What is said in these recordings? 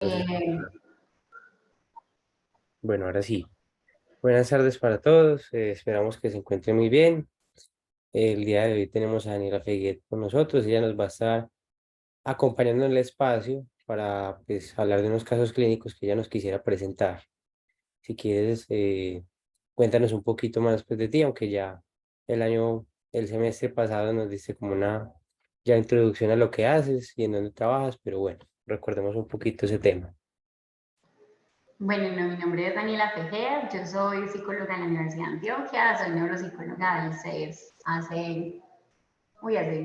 Eh, Bueno, ahora sí. Buenas tardes para todos. Esperamos que se encuentren muy bien. El día de hoy tenemos a Daniela Feguet con nosotros. Ella nos va a estar acompañando en el espacio para pues, hablar de unos casos clínicos que ella nos quisiera presentar. Si quieres, cuéntanos un poquito más pues, de ti, aunque ya el semestre pasado nos diste como una ya introducción a lo que haces y en dónde trabajas, pero bueno, recordemos un poquito ese tema. bueno, no, mi nombre es Daniela Fejer, yo soy psicóloga en la Universidad de Antioquia, soy neuropsicóloga del CES hace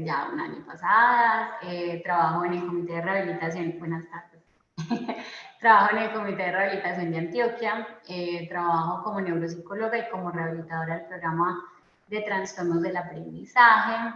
ya un año pasada, trabajo en el Comité de Rehabilitación, buenas tardes, trabajo en el Comité de Rehabilitación de Antioquia, trabajo como neuropsicóloga y como rehabilitadora del programa de trastornos del aprendizaje,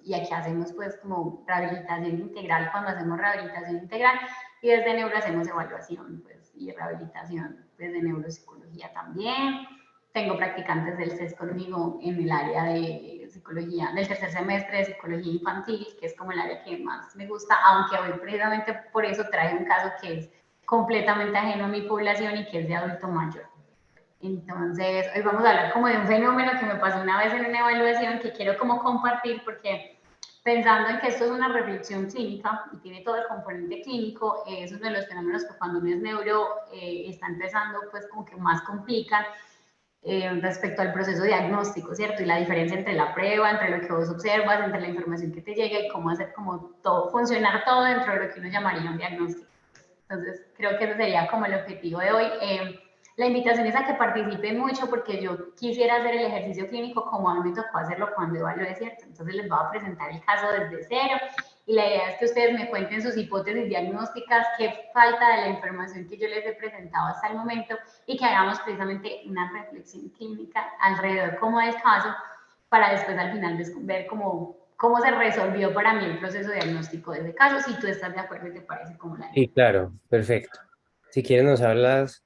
y aquí hacemos pues como rehabilitación integral cuando hacemos rehabilitación integral y desde neuro hacemos evaluación pues, y rehabilitación desde neuropsicología también. Tengo practicantes del CES conmigo en el área de psicología, del tercer semestre de psicología infantil, que es como el área que más me gusta, aunque hoy precisamente por eso traje un caso que es completamente ajeno a mi población y que es de adulto mayor. Entonces, hoy vamos a hablar como de un fenómeno que me pasó una vez en una evaluación que quiero como compartir porque pensando en que esto es una reflexión clínica y tiene todo el componente clínico, es uno de los fenómenos que cuando uno es neuro está empezando pues como que más complican respecto al proceso diagnóstico, ¿cierto? Y la diferencia entre la prueba, entre lo que vos observas, entre la información que te llega y cómo hacer como todo, funcionar todo dentro de lo que uno llamaría un diagnóstico. Entonces, creo que ese sería como el objetivo de hoy. La invitación es a que participen mucho porque yo quisiera hacer el ejercicio clínico como a mí me tocó hacerlo cuando evalué, ¿cierto? Entonces les voy a presentar el caso desde cero y la idea es que ustedes me cuenten sus hipótesis diagnósticas, qué falta de la información que yo les he presentado hasta el momento y que hagamos precisamente una reflexión clínica alrededor como del caso para después al final ver cómo se resolvió para mí el proceso diagnóstico de ese caso, si tú estás de acuerdo y te parece como la idea. Sí, claro, perfecto. Si quieres nos hablas.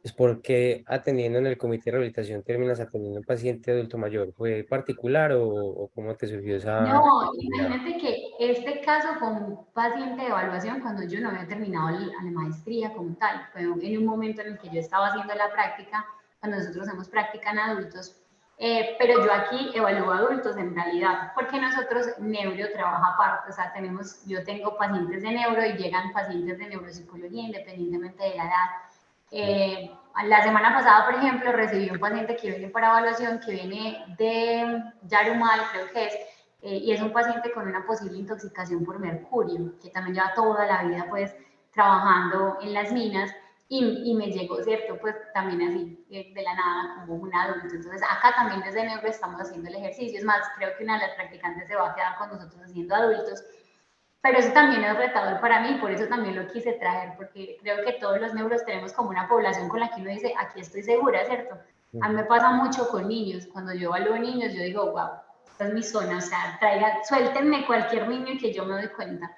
Es porque atendiendo en el comité de rehabilitación terminas atendiendo a un paciente adulto mayor. ¿Fue particular o cómo te surgió esa No, oportunidad? imagínate que este caso fue un paciente de evaluación cuando yo no había terminado la maestría como tal. Fue en un momento en el que yo estaba haciendo la práctica, cuando nosotros hacemos práctica en adultos, pero yo aquí evalúo adultos en realidad, porque nosotros neuro trabaja aparte, o sea, yo tengo pacientes de neuro y llegan pacientes de neuropsicología independientemente de la edad. La semana pasada, por ejemplo, recibí un paciente que viene para evaluación, que viene de Yarumal, creo que es, y es un paciente con una posible intoxicación por mercurio, que también lleva toda la vida pues trabajando en las minas y me llegó, ¿cierto? Pues también así, de la nada, como un adulto. Entonces acá también desde Neuro estamos haciendo el ejercicio, es más, creo que una de las practicantes se va a quedar con nosotros haciendo adultos, pero eso también es retador para mí, por eso también lo quise traer, porque creo que todos los neuros tenemos como una población con la que uno dice, aquí estoy segura, ¿cierto? A mí Ujú. me pasa mucho con niños, cuando yo evalúo niños, yo digo, wow, esta es mi zona, o sea, suéltenme cualquier niño que yo me doy cuenta.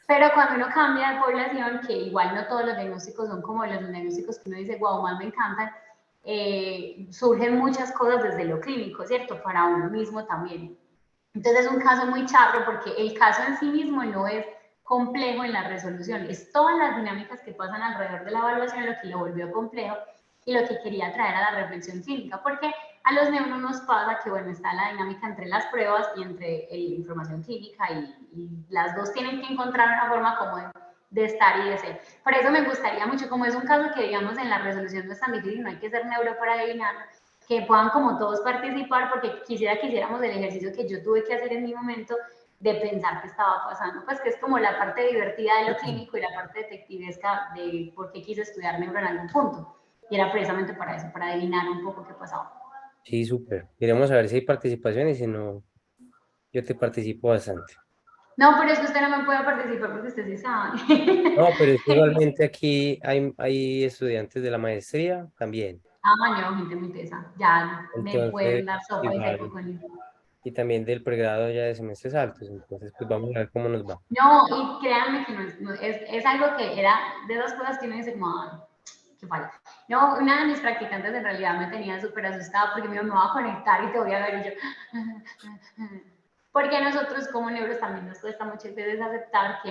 Pero cuando uno cambia de población, que igual no todos los diagnósticos son como los diagnósticos que uno dice, wow, más me encantan, surgen muchas cosas desde lo clínico, ¿cierto? Para uno mismo también. Entonces es un caso muy charro porque el caso en sí mismo no es complejo en la resolución, es todas las dinámicas que pasan alrededor de la evaluación lo que lo volvió complejo y lo que quería traer a la reflexión clínica, porque a los neuros nos pasa que, bueno, está la dinámica entre las pruebas y entre la información clínica y las dos tienen que encontrar una forma como de estar y de ser. Por eso me gustaría mucho, como es un caso que digamos en la resolución no es tan difícil, no hay que ser neuro para adivinarlo, que puedan como todos participar, porque que hiciéramos el ejercicio que yo tuve que hacer en mi momento de pensar qué estaba pasando, pues que es como la parte divertida de lo clínico y la parte detectivesca de por qué quise estudiar neuro en algún punto. Y era precisamente para eso, para adivinar un poco qué pasaba. Sí, súper. Queremos saber si hay participación y si no, yo te participo bastante. No, pero es que usted no me puede participar porque usted sí sabe. No, pero es que igualmente aquí hay estudiantes de la maestría también. No, gente muy tesa. Ya me Entonces, pueden dar sopa y seco igual, con eso. y también del pregrado ya de semestres altos. Entonces, pues vamos a ver cómo nos va. No, y créanme que es algo que era de dos cosas que uno dice como, ay, qué falla. No, una de mis practicantes en realidad me tenía súper asustada porque me iba a conectar y te voy a ver y yo. Porque a nosotros como neuros también nos cuesta muchas veces aceptar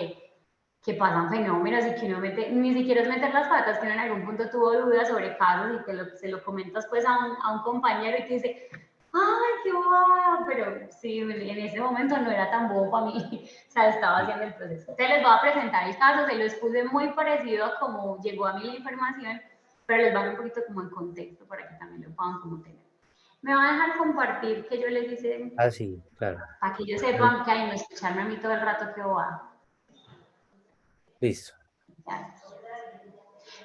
que pasan fenómenos y que uno mete, ni siquiera es meter las patas, que uno en algún punto tuvo dudas sobre casos y se lo comentas pues a un compañero y te dice, ¡ay, qué boba! Pero sí, en ese momento no era tan bobo para mí, o sea, estaba haciendo el proceso. Entonces les voy a presentar el caso, se lo expuse muy parecido a como llegó a mí la información, pero les voy a dar un poquito como en contexto para que también lo puedan como tener. Me va a dejar compartir que yo les hice, Ah, sí, claro. para que ellos sepan que hay no escucharme a mí todo el rato que boba. Listo. Ya.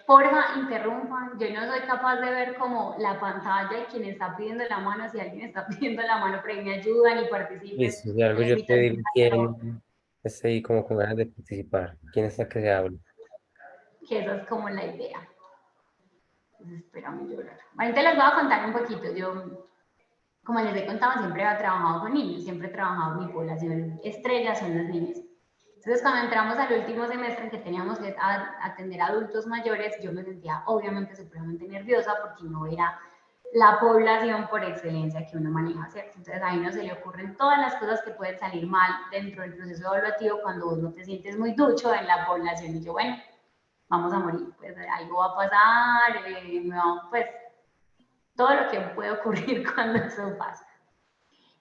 Porfa, interrumpan. Yo no soy capaz de ver como la pantalla y quien está pidiendo la mano, si alguien está pidiendo la mano, pero me ayudan y participen. Listo. Si algo La yo te invitación digo es a quién está ahí como con ganas de participar. ¿Quién está que se habla? que esa es como la idea. Entonces, espérame llorar. Ahorita les voy a contar un poquito. Yo, como les he contado, siempre he trabajado con niños, siempre he trabajado, mi población estrella son los niños. Entonces, cuando entramos al último semestre en que teníamos que atender a adultos mayores, yo me sentía obviamente supremamente nerviosa porque no era la población por excelencia que uno maneja, ¿cierto? Entonces ahí no se le ocurren todas las cosas que pueden salir mal dentro del proceso evaluativo cuando vos no te sientes muy ducho en la población. Y yo, bueno, vamos a morir, pues algo va a pasar, pues todo lo que puede ocurrir cuando eso pasa.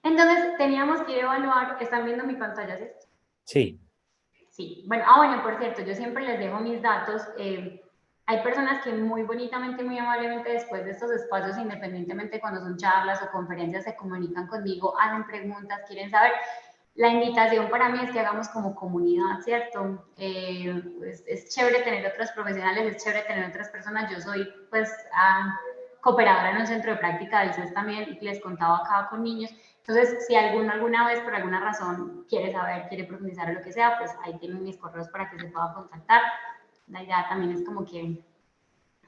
Entonces teníamos que evaluar, ¿están viendo mi pantalla, ¿cierto? Sí. Sí, bueno, bueno, por cierto, yo siempre les dejo mis datos. Hay personas que muy bonitamente, muy amablemente después de estos espacios, independientemente cuando son charlas o conferencias, se comunican conmigo, hacen preguntas, quieren saber. La invitación para mí es que hagamos como comunidad, ¿cierto? Es chévere tener otros profesionales, es chévere tener otras personas. Yo soy, pues, cooperadora en un centro de práctica del CES también, y les contaba acá con niños. Entonces, si alguno alguna vez por alguna razón quiere saber, quiere profundizar o lo que sea, pues ahí tienen mis correos para que se pueda contactar. La idea también es como que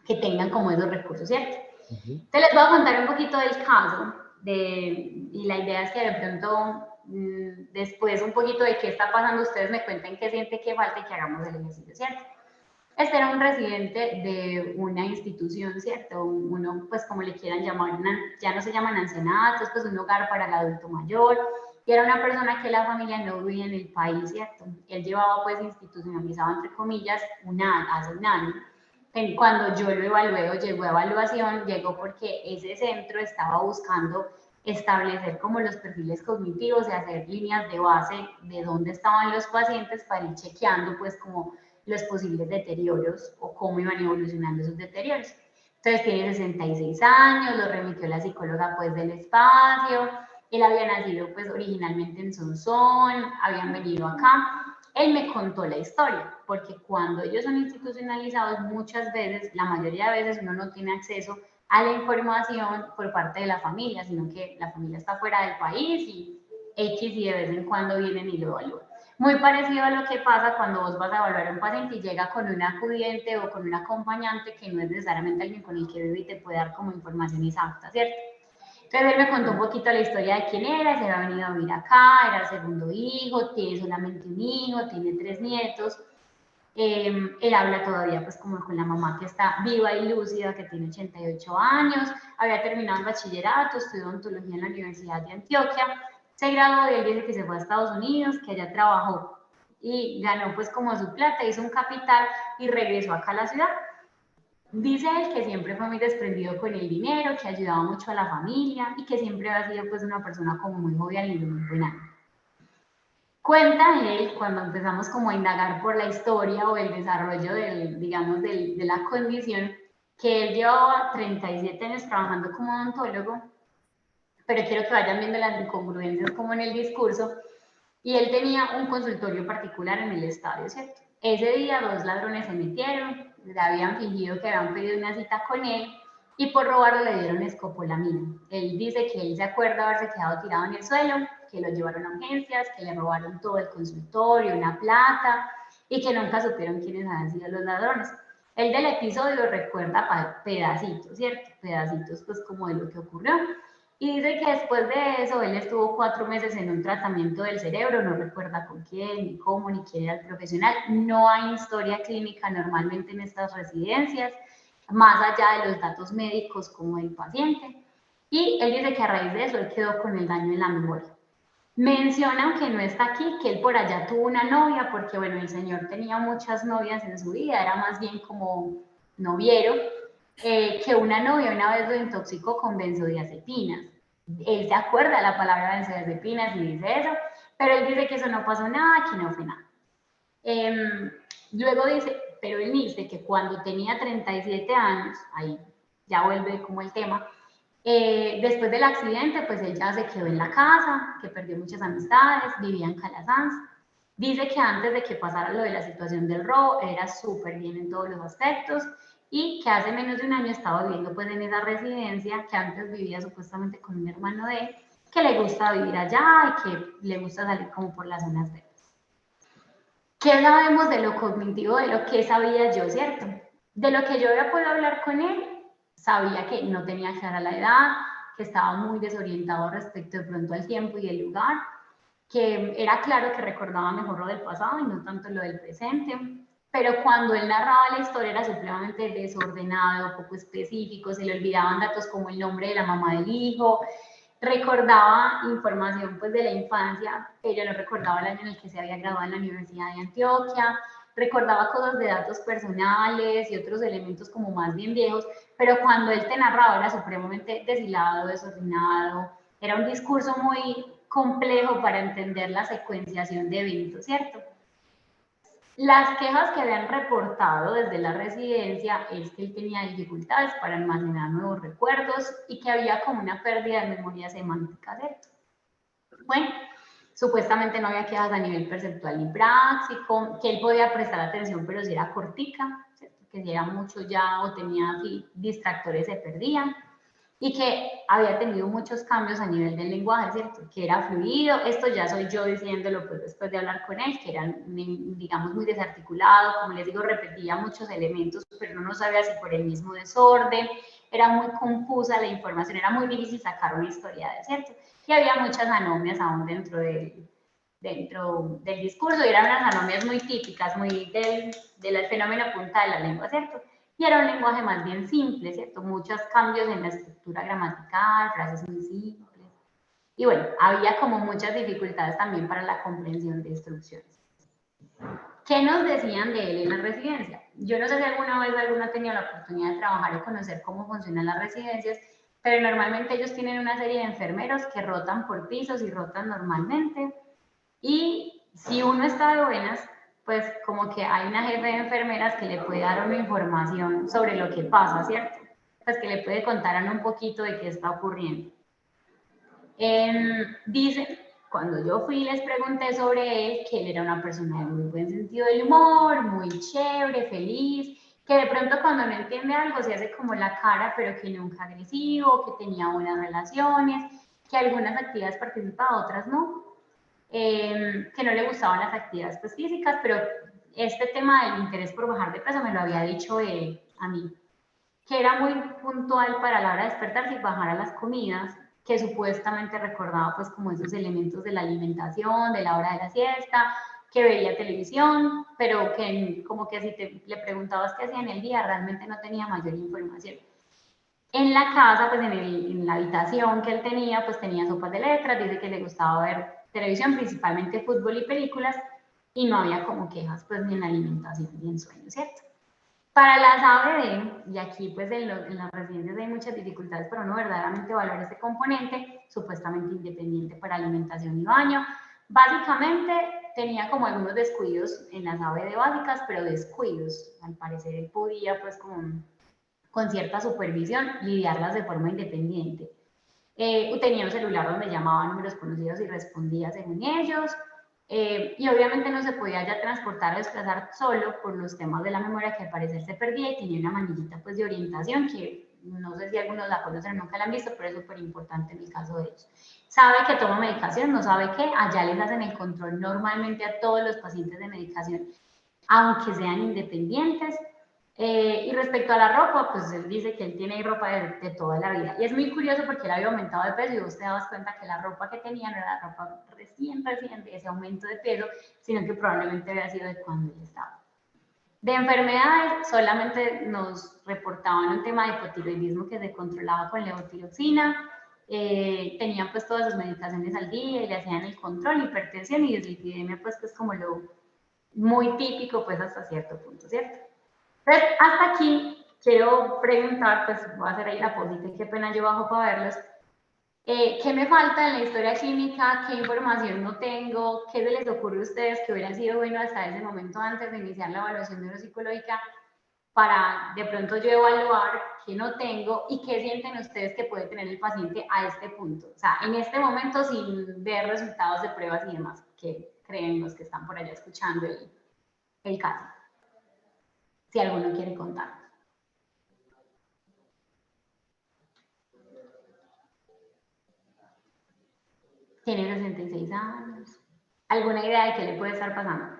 tengan como esos recursos, ¿cierto? Ujú. Te les voy a contar un poquito del caso y la idea es que de pronto después un poquito de qué está pasando, ustedes me cuenten qué siente que falta y que hagamos el ejercicio, ¿cierto? Este era un residente de una institución, ¿cierto? Uno, pues como le quieran llamar, ya no se llaman ancianatos, pues un hogar para el adulto mayor, y era una persona que la familia no vivía en el país, ¿cierto? Él llevaba pues institucionalizado, entre comillas, hace un año. Cuando yo lo evalué o llegó a evaluación, llegó porque ese centro estaba buscando establecer como los perfiles cognitivos y hacer líneas de base de dónde estaban los pacientes para ir chequeando pues como los posibles deterioros o cómo iban evolucionando esos deterioros. Entonces tiene 66 años, lo remitió la psicóloga pues del espacio, él había nacido pues originalmente en Sonsón, habían venido acá. Él me contó la historia, porque cuando ellos son institucionalizados muchas veces, la mayoría de veces uno no tiene acceso a la información por parte de la familia, sino que la familia está fuera del país y X y de vez en cuando vienen y lo evalúan. Muy parecido a lo que pasa cuando vos vas a evaluar a un paciente y llega con un acudiente o con un acompañante que no es necesariamente alguien con el que vive y te puede dar como información exacta, ¿cierto? Entonces él me contó un poquito la historia de quién era, se había venido a vivir acá, era el segundo hijo, tiene solamente un hijo, tiene 3 nietos. Él habla todavía pues como con la mamá que está viva y lúcida, que tiene 88 años, había terminado el bachillerato, estudió odontología en la Universidad de Antioquia, se graduó y él dice que se fue a Estados Unidos, que allá trabajó y ganó pues como su plata, hizo un capital y regresó acá a la ciudad. Dice él que siempre fue muy desprendido con el dinero, que ayudaba mucho a la familia y que siempre ha sido pues una persona como muy jovial y muy buena. Cuenta él, cuando empezamos como a indagar por la historia o el desarrollo digamos, de la condición, que él llevaba 37 años trabajando como odontólogo, pero quiero que vayan viendo las incongruencias como en el discurso, y él tenía un consultorio particular en el estadio, ¿cierto? Ese día 2 ladrones se metieron, le habían fingido que habían pedido una cita con él y por robarlo le dieron escopolamina. Él dice que él se acuerda haberse quedado tirado en el suelo, que lo llevaron a urgencias, que le robaron todo el consultorio, una plata y que nunca supieron quiénes habían sido los ladrones. El del episodio recuerda pedacitos, ¿cierto? Pedacitos pues como de lo que ocurrió. Y dice que después de eso él estuvo 4 meses en un tratamiento del cerebro, no recuerda con quién, ni cómo, ni quién era el profesional. No hay historia clínica normalmente en estas residencias, más allá de los datos médicos como del paciente. Y él dice que a raíz de eso él quedó con el daño en la memoria. Menciona, aunque no está aquí, que él por allá tuvo una novia, porque bueno, el señor tenía muchas novias en su vida, era más bien como noviero, que una novia una vez lo intoxicó con benzodiazepinas. Él se acuerda de la palabra benzodiazepinas y dice eso, pero él dice que eso no pasó nada, que no fue nada. Luego dice, pero él dice que cuando tenía 37 años, ahí ya vuelve como el tema, después del accidente, pues ella se quedó en la casa, que perdió muchas amistades, vivía en Calasanz. Dice que antes de que pasara lo de la situación del robo, era súper bien en todos los aspectos y que hace menos de un año estaba viviendo pues en esa residencia, que antes vivía supuestamente con un hermano de él, que le gusta vivir allá y que le gusta salir como por las zonas verdes. ¿Qué sabemos de lo cognitivo, de lo que sabía yo, cierto? De lo que yo había podido hablar con él, sabía que no tenía clara la edad, que estaba muy desorientado respecto de pronto al tiempo y el lugar, que era claro que recordaba mejor lo del pasado y no tanto lo del presente, pero cuando él narraba la historia era supremamente desordenado, poco específico, se le olvidaban datos como el nombre de la mamá del hijo, recordaba información pues de la infancia, pero no recordaba el año en el que se había graduado en la Universidad de Antioquia, recordaba cosas de datos personales y otros elementos como más bien viejos, pero cuando él te narraba era supremamente deshilado, desordenado, era un discurso muy complejo para entender la secuenciación de eventos, ¿cierto? Las quejas que habían reportado desde la residencia es que él tenía dificultades para almacenar nuevos recuerdos y que había como una pérdida de memoria semántica, ¿cierto? Bueno, supuestamente no había quejas a nivel perceptual ni práctico, que él podía prestar atención, pero si era cortica, ¿cierto? Que si era mucho ya o tenía así distractores se perdían y que había tenido muchos cambios a nivel del lenguaje, ¿cierto? Que era fluido, esto ya soy yo diciéndolo pues después de hablar con él, que era, digamos, muy desarticulado, como les digo, repetía muchos elementos, pero no sabía si por el mismo desorden, era muy confusa la información, era muy difícil sacar una historia de, ¿cierto? Y había muchas anomias aún dentro del discurso, y eran unas anomias muy típicas, muy del fenómeno punta de la lengua, ¿cierto? Y era un lenguaje más bien simple, ¿cierto? Muchos cambios en la estructura gramatical, frases muy simples. Y bueno, había como muchas dificultades también para la comprensión de instrucciones. ¿Qué nos decían de él en la residencia? Yo no sé si alguna vez alguno ha tenido la oportunidad de trabajar o conocer cómo funcionan las residencias, pero normalmente ellos tienen una serie de enfermeros que rotan por pisos y rotan normalmente. Y si uno está de buenas, pues como que hay una jefe de enfermeras que le puede dar una información sobre lo que pasa, ¿cierto? Pues que le puede contar un poquito de qué está ocurriendo. Dice, cuando yo fui les pregunté sobre él, que él era una persona de muy buen sentido del humor, muy chévere, feliz, que de pronto cuando no entiende algo se hace como la cara, pero que nunca agresivo, que tenía buenas relaciones, que algunas actividades participaba, otras no, que no le gustaban las actividades pues, físicas, pero este tema del interés por bajar de peso me lo había dicho él a mí, que era muy puntual para la hora de despertarse y bajar a las comidas, que supuestamente recordaba pues como esos elementos de la alimentación, de la hora de la siesta, que veía televisión, pero que como que si le preguntabas qué hacía en el día, realmente no tenía mayor información. En la casa, pues en la habitación que él tenía, pues tenía sopas de letras, dice que le gustaba ver televisión, principalmente fútbol y películas, y no había como quejas pues ni en alimentación ni en sueño, ¿cierto? Para las ABD, y aquí pues en las residencias hay muchas dificultades para uno verdaderamente valorar este componente, supuestamente independiente para alimentación y baño, básicamente tenía como algunos descuidos en las ABD básicas, pero descuidos, al parecer él podía pues como con cierta supervisión, lidiarlas de forma independiente. Tenía un celular donde llamaba a números conocidos y respondía según ellos, y obviamente no se podía ya transportar o desplazar solo por los temas de la memoria que al parecer se perdía y tenía una manillita pues de orientación que no sé si algunos la conocen o nunca la han visto, pero es súper importante en el caso de ellos. Sabe que toma medicación, no sabe qué, allá les hacen el control normalmente a todos los pacientes de medicación, aunque sean independientes, y respecto a la ropa, pues él dice que él tiene ropa de toda la vida. Y es muy curioso porque él había aumentado de peso y vos te dabas cuenta que la ropa que tenía no era la ropa recién de ese aumento de peso, sino que probablemente había sido de cuando él estaba. De enfermedades, solamente nos reportaban un tema de hipotiroidismo que se controlaba con levotiroxina, tenían pues todas sus medicaciones al día y le hacían el control, hipertensión y dislipidemia, pues que es como lo muy típico pues hasta cierto punto, ¿cierto? Entonces, hasta aquí quiero preguntar, pues voy a hacer ahí la posita y qué pena yo bajo para verlos. ¿Qué me falta en la historia clínica? ¿Qué información no tengo? ¿Qué se les ocurre a ustedes que hubiera sido bueno hasta ese momento antes de iniciar la evaluación neuropsicológica para de pronto yo evaluar qué no tengo y qué sienten ustedes que puede tener el paciente a este punto? O sea, en este momento sin ver resultados de pruebas y demás, que creen los que están por allá escuchando el caso. Si alguno quiere contar. Tiene 66 años. ¿Alguna idea de qué le puede estar pasando?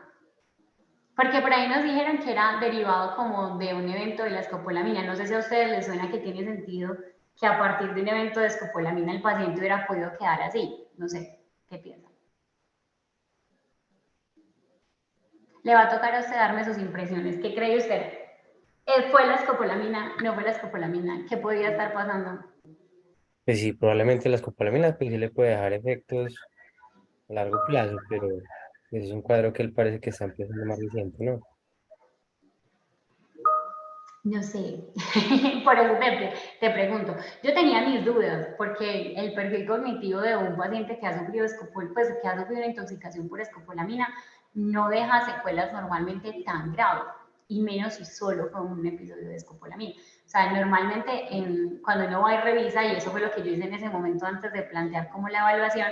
Porque por ahí nos dijeron que era derivado como de un evento de la escopolamina. No sé si a ustedes les suena que tiene sentido que a partir de un evento de escopolamina el paciente hubiera podido quedar así. No sé, ¿qué piensan? Le va a tocar a usted darme sus impresiones. ¿Qué cree usted? ¿Fue la escopolamina? ¿No fue la escopolamina? ¿Qué podía estar pasando? Pues sí, probablemente la escopolamina pues sí le puede dejar efectos a largo plazo, pero pues, es un cuadro que él parece que está empezando más reciente, ¿no? No sé, por eso te pregunto. Yo tenía mis dudas, porque el perfil cognitivo de un paciente que ha sufrido, pues, que ha sufrido una intoxicación por escopolamina no deja secuelas normalmente tan graves, y menos si solo fue un episodio de escopolamina. O sea, normalmente cuando uno va y revisa, y eso fue lo que yo hice en ese momento antes de plantear como la evaluación,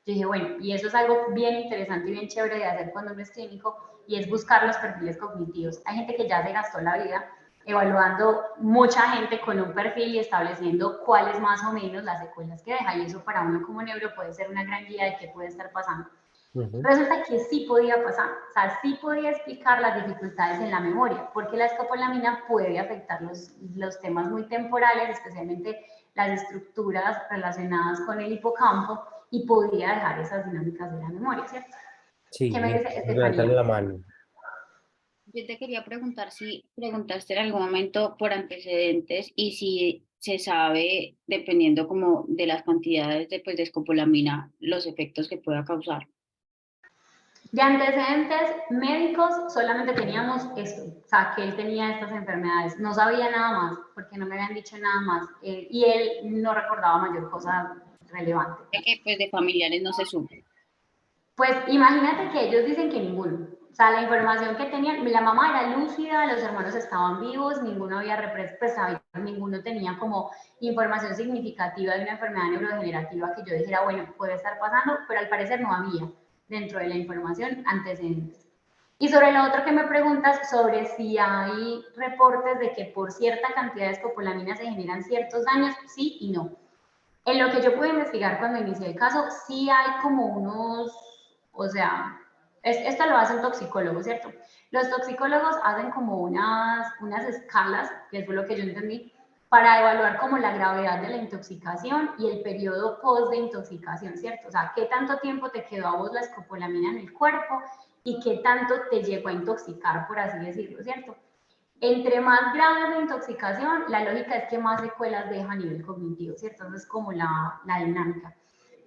yo dije, bueno, y eso es algo bien interesante y bien chévere de hacer cuando uno es clínico, y es buscar los perfiles cognitivos. Hay gente que ya se gastó la vida evaluando mucha gente con un perfil y estableciendo cuáles más o menos las secuelas que deja, y eso para uno como neuro puede ser una gran guía de qué puede estar pasando. Ujú. Resulta que sí podía pasar, o sea, sí podía explicar las dificultades en la memoria, porque la escopolamina puede afectar los temas muy temporales, especialmente las estructuras relacionadas con el hipocampo, y podría dejar esas dinámicas de la memoria, ¿cierto? ¿Qué Sí, me dice levantarle Estefanía? la mano. Yo te quería preguntar si preguntaste en algún momento por antecedentes y si se sabe, dependiendo como de las cantidades de, pues, de escopolamina, los efectos que pueda causar. De antecedentes médicos solamente teníamos esto, o sea, que él tenía estas enfermedades. No sabía nada más, porque no me habían dicho nada más. Y él no recordaba mayor cosa relevante. De que pues de familiares no se supo. Pues imagínate que ellos dicen que ninguno. O sea, la información que tenían, la mamá era lúcida, los hermanos estaban vivos, ninguno había represado, ninguno tenía como información significativa de una enfermedad neurodegenerativa que yo dijera, bueno, puede estar pasando, pero al parecer no había dentro de la información antecedentes. Y sobre lo otro que me preguntas, sobre si hay reportes de que por cierta cantidad de escopolamina se generan ciertos daños, sí y no. En lo que yo pude investigar cuando inicié el caso, sí hay como unos, o sea, esto lo hace un toxicólogo, ¿cierto? Los toxicólogos hacen como unas escalas, que es lo que yo entendí, para evaluar como la gravedad de la intoxicación y el periodo post de intoxicación, ¿cierto? O sea, qué tanto tiempo te quedó a vos la escopolamina en el cuerpo y qué tanto te llegó a intoxicar, por así decirlo, ¿cierto? Entre más grave la intoxicación, la lógica es que más secuelas deja a nivel cognitivo, ¿cierto? Entonces es como la dinámica.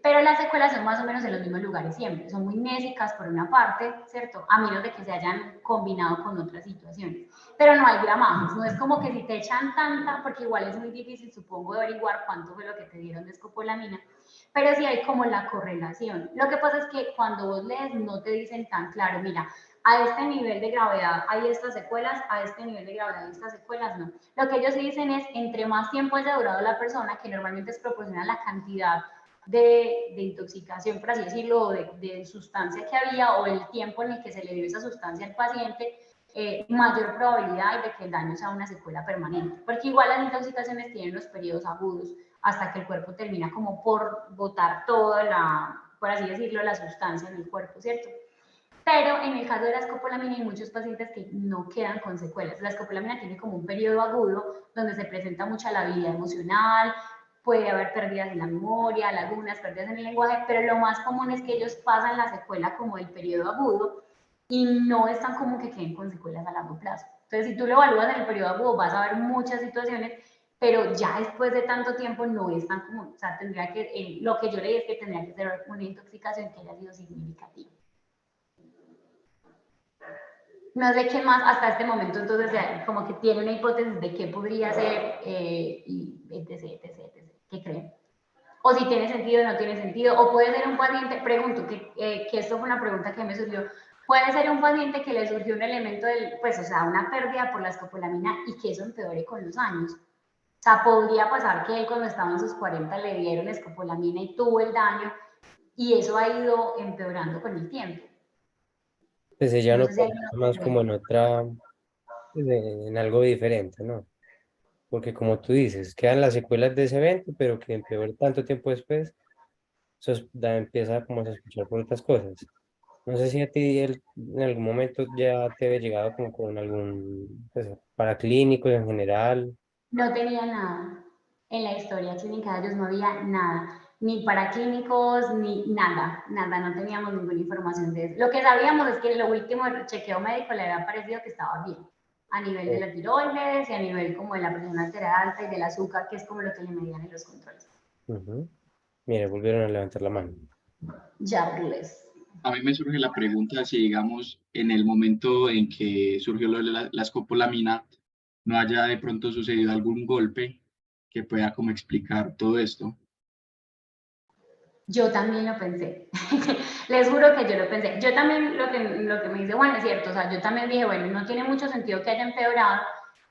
Pero las secuelas son más o menos en los mismos lugares siempre, son muy nésicas por una parte, ¿cierto? A menos de que se hayan combinado con otras situaciones. Pero no hay gramajes, no es como que si te echan tanta, porque igual es muy difícil, supongo, de averiguar cuánto fue lo que te dieron de escopolamina, pero sí hay como la correlación. Lo que pasa es que cuando vos lees no te dicen tan claro, mira, a este nivel de gravedad hay estas secuelas, a este nivel de gravedad hay estas secuelas, no. Lo que ellos dicen es, entre más tiempo haya durado la persona, que normalmente es proporcional a la cantidad de intoxicación, por así decirlo, de sustancia que había o el tiempo en el que se le dio esa sustancia al paciente, mayor probabilidad hay de que el daño sea una secuela permanente, porque igual las intoxicaciones tienen los periodos agudos hasta que el cuerpo termina como por botar toda la, por así decirlo, la sustancia en el cuerpo, ¿cierto? Pero en el caso de la escopolamina hay muchos pacientes que no quedan con secuelas. La escopolamina tiene como un periodo agudo donde se presenta mucha labilidad emocional, puede haber pérdidas en la memoria, lagunas, pérdidas en el lenguaje, pero lo más común es que ellos pasan la secuela como el periodo agudo y no es tan común que queden con secuelas a largo plazo. Entonces, si tú lo evalúas en el periodo agudo, vas a ver muchas situaciones pero ya después de tanto tiempo no es tan común. O sea, tendría que, lo que yo leí es que tendría que ser una intoxicación que haya sido significativa. No sé qué más hasta este momento, entonces como que tiene una hipótesis de qué podría ser, y etc, etc, etc. ¿Qué creen? O si tiene sentido o no tiene sentido, o puede ser un paciente, pregunto, que esto fue una pregunta que me surgió, puede ser un paciente que le surgió un elemento, pues, o sea, una pérdida por la escopolamina y que eso empeore con los años. O sea, podría pasar que él cuando estaba en sus 40 le dieron escopolamina y tuvo el daño, y eso ha ido empeorando con el tiempo. Pues ella No no sé si hay pensaba una más como en otra, en algo diferente, ¿no? Porque como tú dices, quedan las secuelas de ese evento, pero que empeore tanto tiempo después, empieza como a sospechar por otras cosas. No sé si a ti en algún momento ya te había llegado como con algún, pues, paraclínico en general. No tenía nada. En la historia clínica de ellos no había nada. Ni paraclínicos, ni nada. Nada, no teníamos ninguna información de eso. Lo que sabíamos es que en lo último chequeo médico le había parecido que estaba bien. A nivel de la tiroides y a nivel como de la presión arterial alta y del azúcar, que es como lo que le medían en los controles. Ujú. Mire, volvieron a levantar la mano. Jarles. A mí me surge la pregunta si, digamos, en el momento en que surgió lo de la escopolamina, no haya de pronto sucedido algún golpe que pueda como explicar todo esto. Yo también lo pensé. Les juro que yo lo pensé. Yo también, lo que me dice Juan es cierto. O sea, yo también dije, bueno, no tiene mucho sentido que haya empeorado,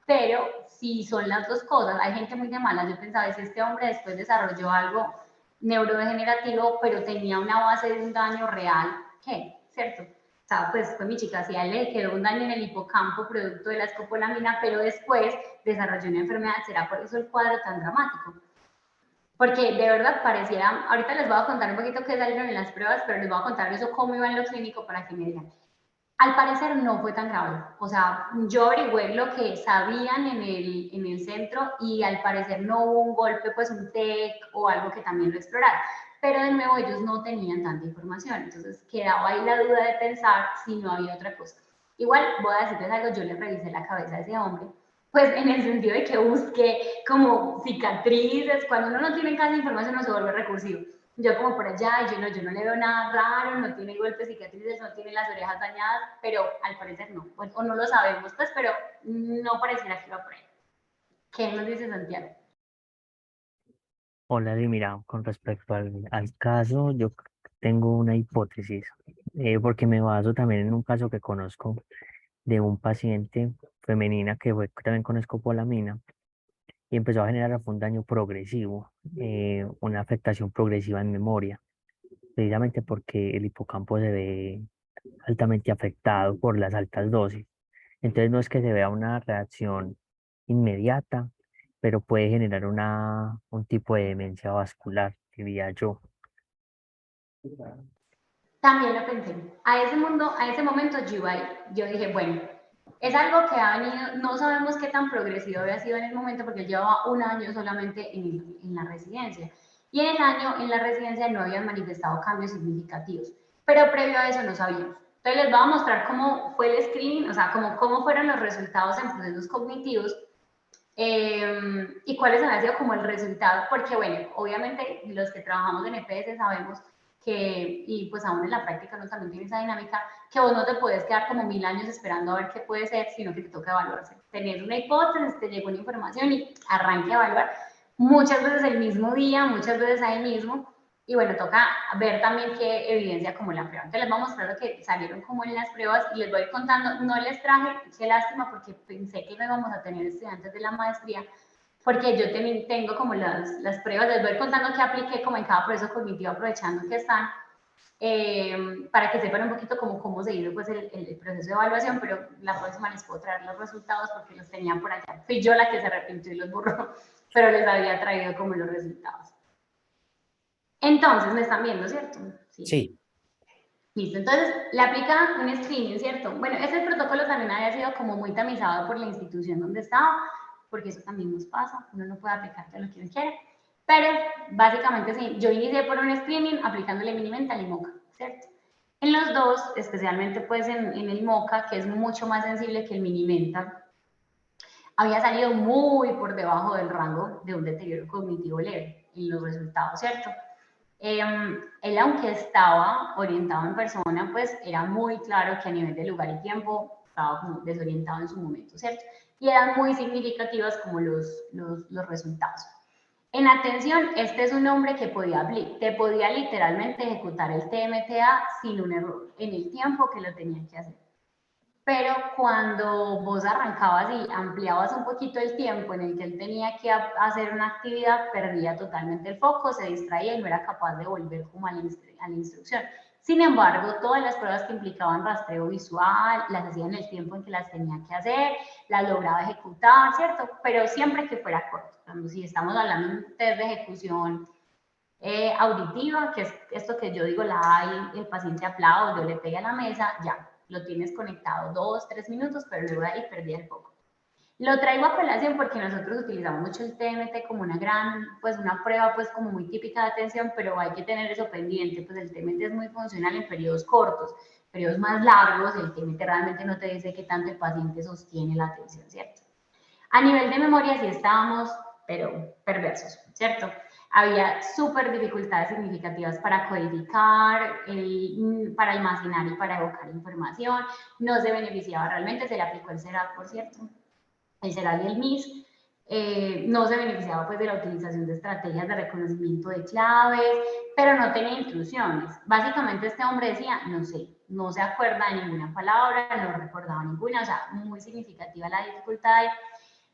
pero si son las dos cosas, hay gente muy de malas. Yo pensaba, si este hombre después desarrolló algo neurodegenerativo, pero tenía una base de un daño real, ¿qué? ¿Cierto? O sea, pues fue mi chica, si a él le quedó un daño en el hipocampo producto de la escopolamina, pero después desarrolló una enfermedad, ¿será por eso el cuadro tan dramático? Porque de verdad pareciera, ahorita les voy a contar un poquito qué salieron en las pruebas, pero les voy a contar eso cómo iba en lo clínico para que me digan. Al parecer no fue tan grave, o sea, yo averigüé lo que sabían en el centro y al parecer no hubo un golpe, pues un TEC o algo que también lo explorara, pero de nuevo ellos no tenían tanta información, entonces quedaba ahí la duda de pensar si no había otra cosa. Igual voy a decirles algo, yo le revisé la cabeza a ese hombre, pues en el sentido de que busqué como cicatrices, cuando uno no tiene casi información no se vuelve recursivo. Yo como por allá, yo no le veo nada raro, no tiene golpes, cicatrices, no tiene las orejas dañadas, pero al parecer no, pues, o no lo sabemos, pues, pero no pareciera que iba por ahí. ¿Qué nos dice Santiago? Hola, mira, con respecto al caso, tengo una hipótesis, porque me baso también en un caso que conozco de un paciente femenina que fue también con escopolamina y empezó a generar un daño progresivo, una afectación progresiva en memoria, precisamente porque el hipocampo se ve altamente afectado por las altas dosis. Entonces no es que se vea una reacción inmediata, pero puede generar un tipo de demencia vascular, diría yo. También lo pensé. A ese momento yo iba ahí. Yo dije, bueno, es algo que ha venido, no sabemos qué tan progresivo había sido en el momento porque él llevaba un año solamente en la residencia. Y en el año en la residencia no habían manifestado cambios significativos. Pero previo a eso no sabíamos. Entonces les voy a mostrar cómo fue el screening, o sea, cómo fueron los resultados en procesos cognitivos, y cuáles han sido como el resultado, porque bueno, obviamente los que trabajamos en EPS sabemos que, y pues aún en la práctica uno también tiene esa dinámica, que vos no te puedes quedar como 1000 años esperando a ver qué puede ser, sino que te toca evaluarse. Tenés una hipótesis, te llegó una información y arranque a evaluar. Muchas veces el mismo día, muchas veces ahí mismo, y bueno, toca ver también qué evidencia como la prueba. Entonces les voy a mostrar lo que salieron como en las pruebas y les voy a ir contando. No les traje, qué lástima, porque pensé que no íbamos a tener estudiantes de la maestría, porque yo tengo como las pruebas, les voy a ir contando qué apliqué como en cada proceso cognitivo, aprovechando que están, para que sepan un poquito cómo se hizo pues, el proceso de evaluación, pero la próxima les puedo traer los resultados porque los tenían por allá. Fui yo la que se arrepintió y los borró, pero les había traído como los resultados. Entonces, me están viendo, ¿cierto? Sí. Listo, entonces le aplica un screening, ¿cierto? Bueno, ese protocolo también había sido como muy tamizado por la institución donde estaba, porque eso también nos pasa, uno no puede aplicar todo lo que uno quiere, pero básicamente sí, yo inicié por un screening aplicándole Minimental y Moca, ¿cierto? En los dos, especialmente pues en el Moca, que es mucho más sensible que el Minimental, había salido muy por debajo del rango de un deterioro cognitivo leve en los resultados, ¿cierto? Él, aunque estaba orientado en persona, pues era muy claro que a nivel de lugar y tiempo estaba como desorientado en su momento, ¿cierto? Y eran muy significativas como los resultados. En atención, este es un hombre que te podía literalmente ejecutar el TMTA sin un error en el tiempo que lo tenía que hacer. Pero cuando vos arrancabas y ampliabas un poquito el tiempo en el que él tenía que hacer una actividad, perdía totalmente el foco, se distraía y no era capaz de volver como a la instrucción. Sin embargo, todas las pruebas que implicaban rastreo visual, las hacía en el tiempo en que las tenía que hacer, las lograba ejecutar, ¿cierto? Pero siempre que fuera corto. Cuando si estamos hablando de un test de ejecución auditiva, que es esto que yo digo, la hay, el paciente aplaude o le pega a la mesa, ya, lo tienes conectado 2, 3 minutos, pero luego ahí perdí el foco. Lo traigo a colación porque nosotros utilizamos mucho el TMT como una prueba pues como muy típica de atención, pero hay que tener eso pendiente, pues el TMT es muy funcional en periodos cortos, periodos más largos, el TMT realmente no te dice qué tanto el paciente sostiene la atención, ¿cierto? A nivel de memoria sí estábamos, pero perversos, ¿cierto? Había súper dificultades significativas para codificar, para almacenar y para evocar información. No se beneficiaba realmente, se le aplicó el CERAD, por cierto, el CERAD y el MIS. No se beneficiaba pues de la utilización de estrategias de reconocimiento de claves, pero no tenía intrusiones. Básicamente este hombre decía, no sé, no se acuerda de ninguna palabra, no recordaba ninguna, o sea, muy significativa la dificultad.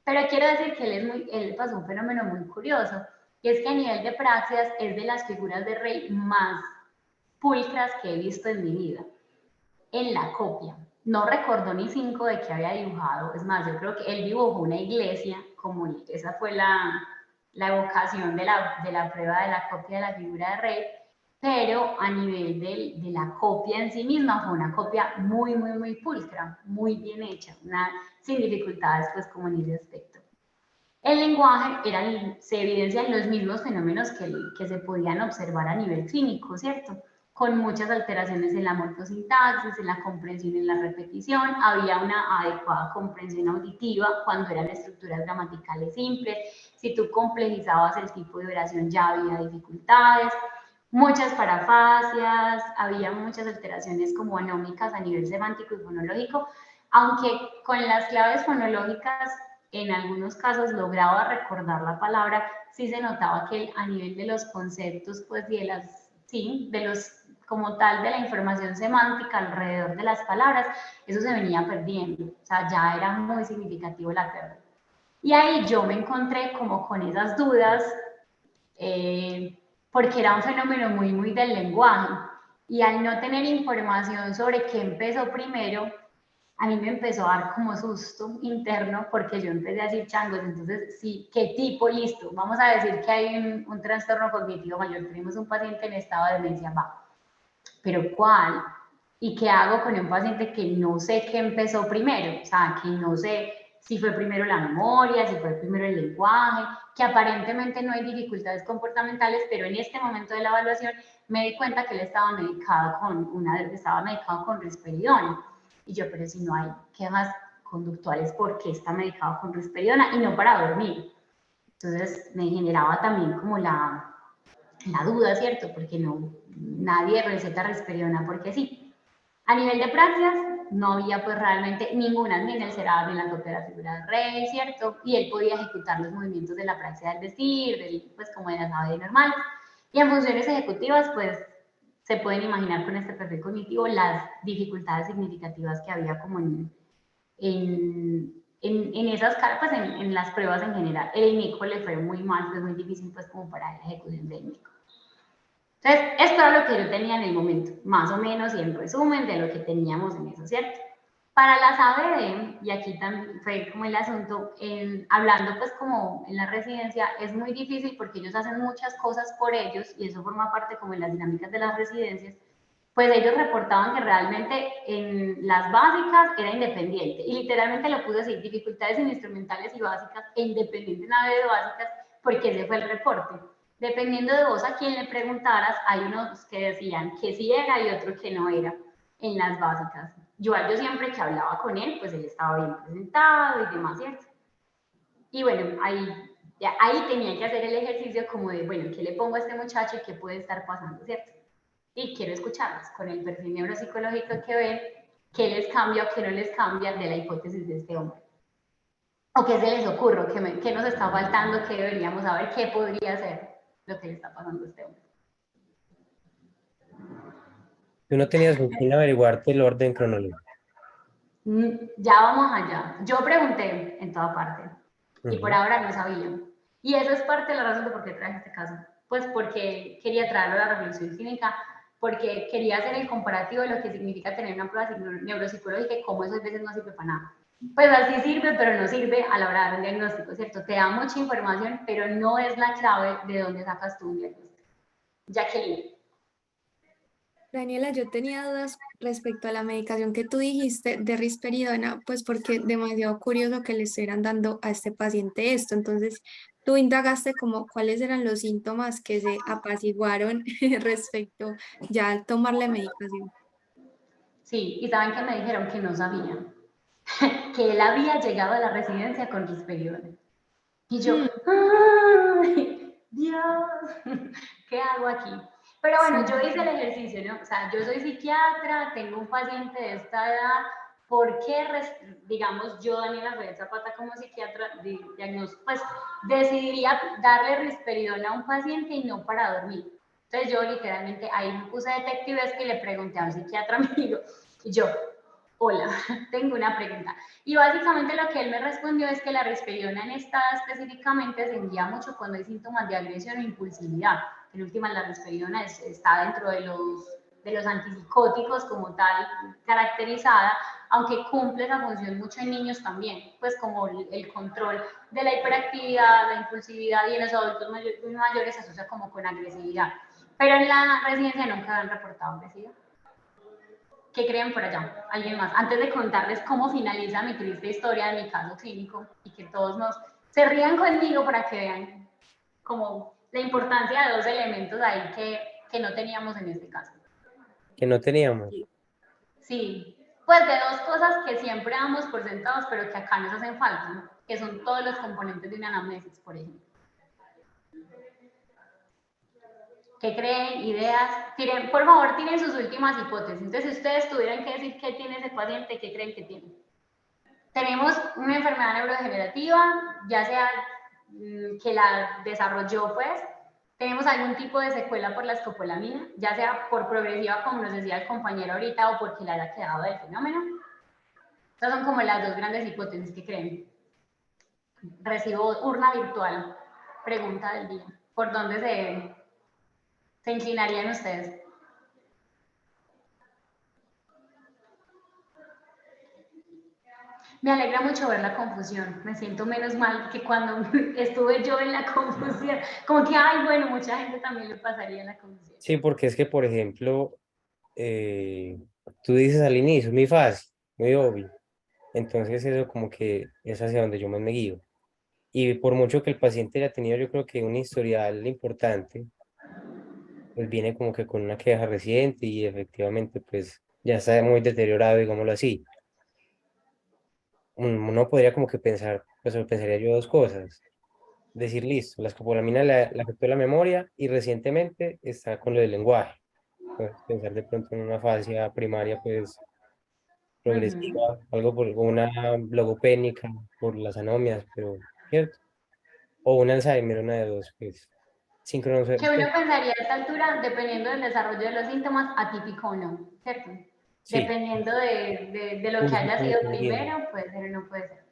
Pero quiero decir que él pasó un fenómeno muy curioso, y es que a nivel de praxias es de las figuras de rey más pulcras que he visto en mi vida. En la copia, no recordó ni 5 de que había dibujado, es más, yo creo que él dibujó una iglesia, como esa fue la evocación de la prueba de la copia de la figura de rey, pero a nivel de la copia en sí misma fue una copia muy, muy, muy pulcra, muy bien hecha, sin dificultades pues como en ese aspecto. El lenguaje se evidencian los mismos fenómenos que se podían observar a nivel clínico, ¿cierto? Con muchas alteraciones en la morfosintaxis, en la comprensión y en la repetición, había una adecuada comprensión auditiva cuando eran estructuras gramaticales simples, si tú complejizabas el tipo de oración ya había dificultades, muchas parafasias, había muchas alteraciones como anómicas a nivel semántico y fonológico, aunque con las claves fonológicas en algunos casos lograba recordar la palabra, sí se notaba que a nivel de los conceptos, pues como tal de la información semántica alrededor de las palabras, eso se venía perdiendo, o sea, ya era muy significativo la pérdida. Y ahí yo me encontré como con esas dudas, porque era un fenómeno muy, muy del lenguaje, y al no tener información sobre qué empezó primero, a mí me empezó a dar como susto interno porque yo empecé a decir changos, entonces sí, ¿qué tipo? Listo, vamos a decir que hay un trastorno cognitivo mayor, tenemos un paciente en estado de demencia, va, pero ¿cuál? ¿Y qué hago con un paciente que no sé qué empezó primero? O sea, que no sé si fue primero la memoria, si fue primero el lenguaje, que aparentemente no hay dificultades comportamentales, pero en este momento de la evaluación me di cuenta que él estaba medicado con risperidona. Y yo, pero si no hay quejas conductuales, ¿por qué está medicado con risperidona y no para dormir? Entonces me generaba también como la duda, ¿cierto? Porque nadie receta risperidona porque sí. A nivel de praxias, no había pues realmente ninguna, ni en el CERAD, ni en la copia de la figura del rey, ¿cierto? Y él podía ejecutar los movimientos de la praxia del decir, pues como de la sabe normal. Y en funciones ejecutivas, pues se pueden imaginar con este perfil cognitivo las dificultades significativas que había como en esas pues en las pruebas en general. El INICO le fue muy mal, fue muy difícil pues como para la ejecución del INICO. Entonces, esto era lo que yo tenía en el momento, más o menos, y en resumen de lo que teníamos en eso, ¿cierto? Para las ABD, y aquí también fue como el asunto, hablando pues como en la residencia, es muy difícil porque ellos hacen muchas cosas por ellos, y eso forma parte como en las dinámicas de las residencias, pues ellos reportaban que realmente en las básicas era independiente, y literalmente lo puse así, dificultades en instrumentales y básicas, e independiente en ABD básicas, porque ese fue el reporte. Dependiendo de vos a quién le preguntaras, hay unos que decían que sí era y otros que no era en las básicas. Yo siempre que hablaba con él, pues él estaba bien presentado y demás, ¿cierto? Y bueno, ahí tenía que hacer el ejercicio como de, bueno, ¿qué le pongo a este muchacho y qué puede estar pasando, cierto? Y quiero escucharlos con el perfil neuropsicológico que ven, qué les cambia o qué no les cambia de la hipótesis de este hombre. O qué se les ocurre, qué nos está faltando, qué deberíamos saber, qué podría ser lo que le está pasando a este hombre. Tú no tenías con quién averiguarte el orden cronológico. Ya vamos allá. Yo pregunté en toda parte y por ahora no sabía. Y eso es parte de la razón de por qué traje este caso. Pues porque quería traerlo a la reflexión clínica, porque quería hacer el comparativo de lo que significa tener una prueba neuropsicológica y cómo eso a veces no sirve para nada. Pues así sirve, pero no sirve a la hora de dar un diagnóstico, ¿cierto? Te da mucha información, pero no es la clave de dónde sacas tú un diagnóstico. Jacqueline. Daniela, yo tenía dudas respecto a la medicación que tú dijiste de risperidona, pues porque demasiado curioso que le estuvieran dando a este paciente esto. Entonces, tú indagaste como cuáles eran los síntomas que se apaciguaron respecto ya al tomar la medicación. Sí, y saben que me dijeron que no sabían, que él había llegado a la residencia con risperidona. Y yo, ¡ay, Dios! ¿Qué hago aquí? Pero bueno, yo hice el ejercicio, ¿no? O sea, yo soy psiquiatra, tengo un paciente de esta edad, ¿por qué, digamos, yo, Daniela Reyes Zapata, como psiquiatra, pues decidiría darle risperidona a un paciente y no para dormir? Entonces yo literalmente ahí me puse detectivesca y le pregunté a un psiquiatra amigo, y yo, hola, tengo una pregunta. Y básicamente lo que él me respondió es que la risperidona en esta específicamente se envía mucho cuando hay síntomas de agresión o impulsividad. En última, la risperidona está dentro de los antipsicóticos como tal caracterizada, aunque cumple esa función mucho en niños también, pues como el control de la hiperactividad, la impulsividad, y en los adultos mayores se asocia como con agresividad. Pero en la residencia nunca han reportado agresividad. ¿Qué creen por allá? ¿Alguien más? Antes de contarles cómo finaliza mi triste historia de mi caso clínico y que todos se rían conmigo para que vean como la importancia de dos elementos ahí que no teníamos en este caso. Que no teníamos. Sí, pues de dos cosas que siempre damos por sentados, pero que acá nos hacen falta, ¿no? Que son todos los componentes de una anamnesis, por ejemplo. ¿Qué creen? ¿Ideas? Tiren, por favor, tienen sus últimas hipótesis. Entonces, si ustedes tuvieran que decir qué tiene ese paciente, ¿qué creen que tiene? Tenemos una enfermedad neurodegenerativa, ya sea que la desarrolló, pues. Tenemos algún tipo de secuela por la escopolamina, ya sea por progresiva, como nos decía el compañero ahorita, o porque la haya quedado del fenómeno. Estas son como las dos grandes hipótesis que creen. Recibo urna virtual. Pregunta del día. ¿Por dónde se inclinarían ustedes? Me alegra mucho ver la confusión. Me siento menos mal que cuando estuve yo en la confusión. Como que, ay, bueno, mucha gente también le pasaría la confusión. Sí, porque es que, por ejemplo, tú dices al inicio, muy fácil, muy obvio. Entonces eso como que es hacia donde yo más me guío. Y por mucho que el paciente haya tenido, yo creo que un historial importante, pues viene como que con una queja reciente y efectivamente pues ya está muy deteriorado, digámoslo así. Uno podría como que pensar, pues pensaría yo dos cosas. Decir, listo, la escopolamina le afectó la memoria y recientemente está con lo del lenguaje. Entonces, pensar de pronto en una fase primaria pues progresiva, algo por una logopénica por las anomias, pero ¿cierto? O un Alzheimer, una de dos, pues síncrono, Que uno pensaría a esta altura, dependiendo del desarrollo de los síntomas, atípico o no, ¿cierto? sí, Dependiendo de lo que pulso haya como sido sanguíneo. primero, puede ser o no puede ser.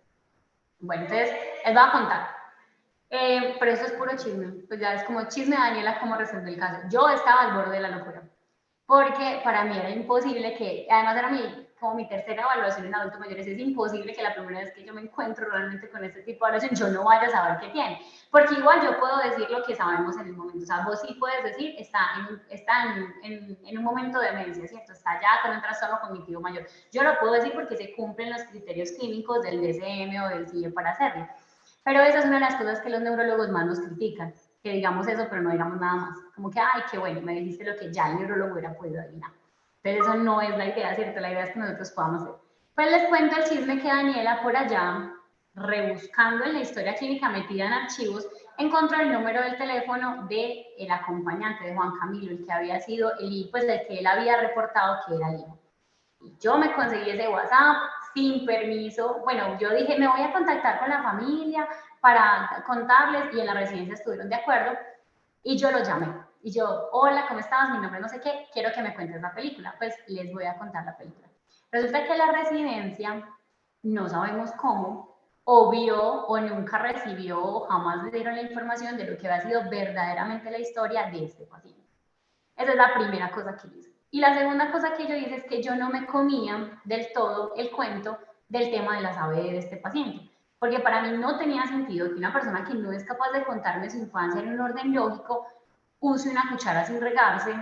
Bueno, entonces, les voy a contar. Pero eso es puro chisme. Pues ya es como chisme de Daniela, cómo resolvió el caso. Yo estaba al borde de la locura. Porque para mí era imposible que, además era como mi tercera evaluación en adultos mayores, es imposible que la primera vez que yo me encuentro realmente con este tipo de evaluación yo no vaya a saber qué tiene. Porque igual yo puedo decir lo que sabemos en el momento. O sea, vos sí puedes decir, está en un momento de demencia, ¿cierto? Está ya con un trastorno cognitivo mayor. Yo lo puedo decir porque se cumplen los criterios clínicos del DSM o del CIE para hacerlo. Pero esa es una de las cosas que los neurólogos más nos critican, que digamos eso, pero no digamos nada más. Como que, ay, qué bueno, me dijiste lo que ya el neurólogo hubiera podido adivinar. Entonces eso no es la idea, ¿cierto? La idea es que nosotros podamos hacer. Pues les cuento el chisme que Daniela por allá rebuscando en la historia clínica metida en archivos, encontró el número del teléfono del acompañante de Juan Camilo, el que había sido pues el que él había reportado que era el hijo. Y yo me conseguí ese WhatsApp sin permiso. Bueno, yo dije, me voy a contactar con la familia para contarles, y en la residencia estuvieron de acuerdo, y yo lo llamé. Y yo, hola, ¿cómo estás? Mi nombre no sé qué, quiero que me cuentes la película. Pues les voy a contar la película. Resulta que la residencia, no sabemos cómo, o vio o nunca recibió o jamás le dieron la información de lo que había sido verdaderamente la historia de este paciente. Esa es la primera cosa que hice. Y la segunda cosa que yo hice es que yo no me comía del todo el cuento del tema de la AVD de este paciente, porque para mí no tenía sentido que una persona que no es capaz de contarme su infancia en un orden lógico use una cuchara sin regarse,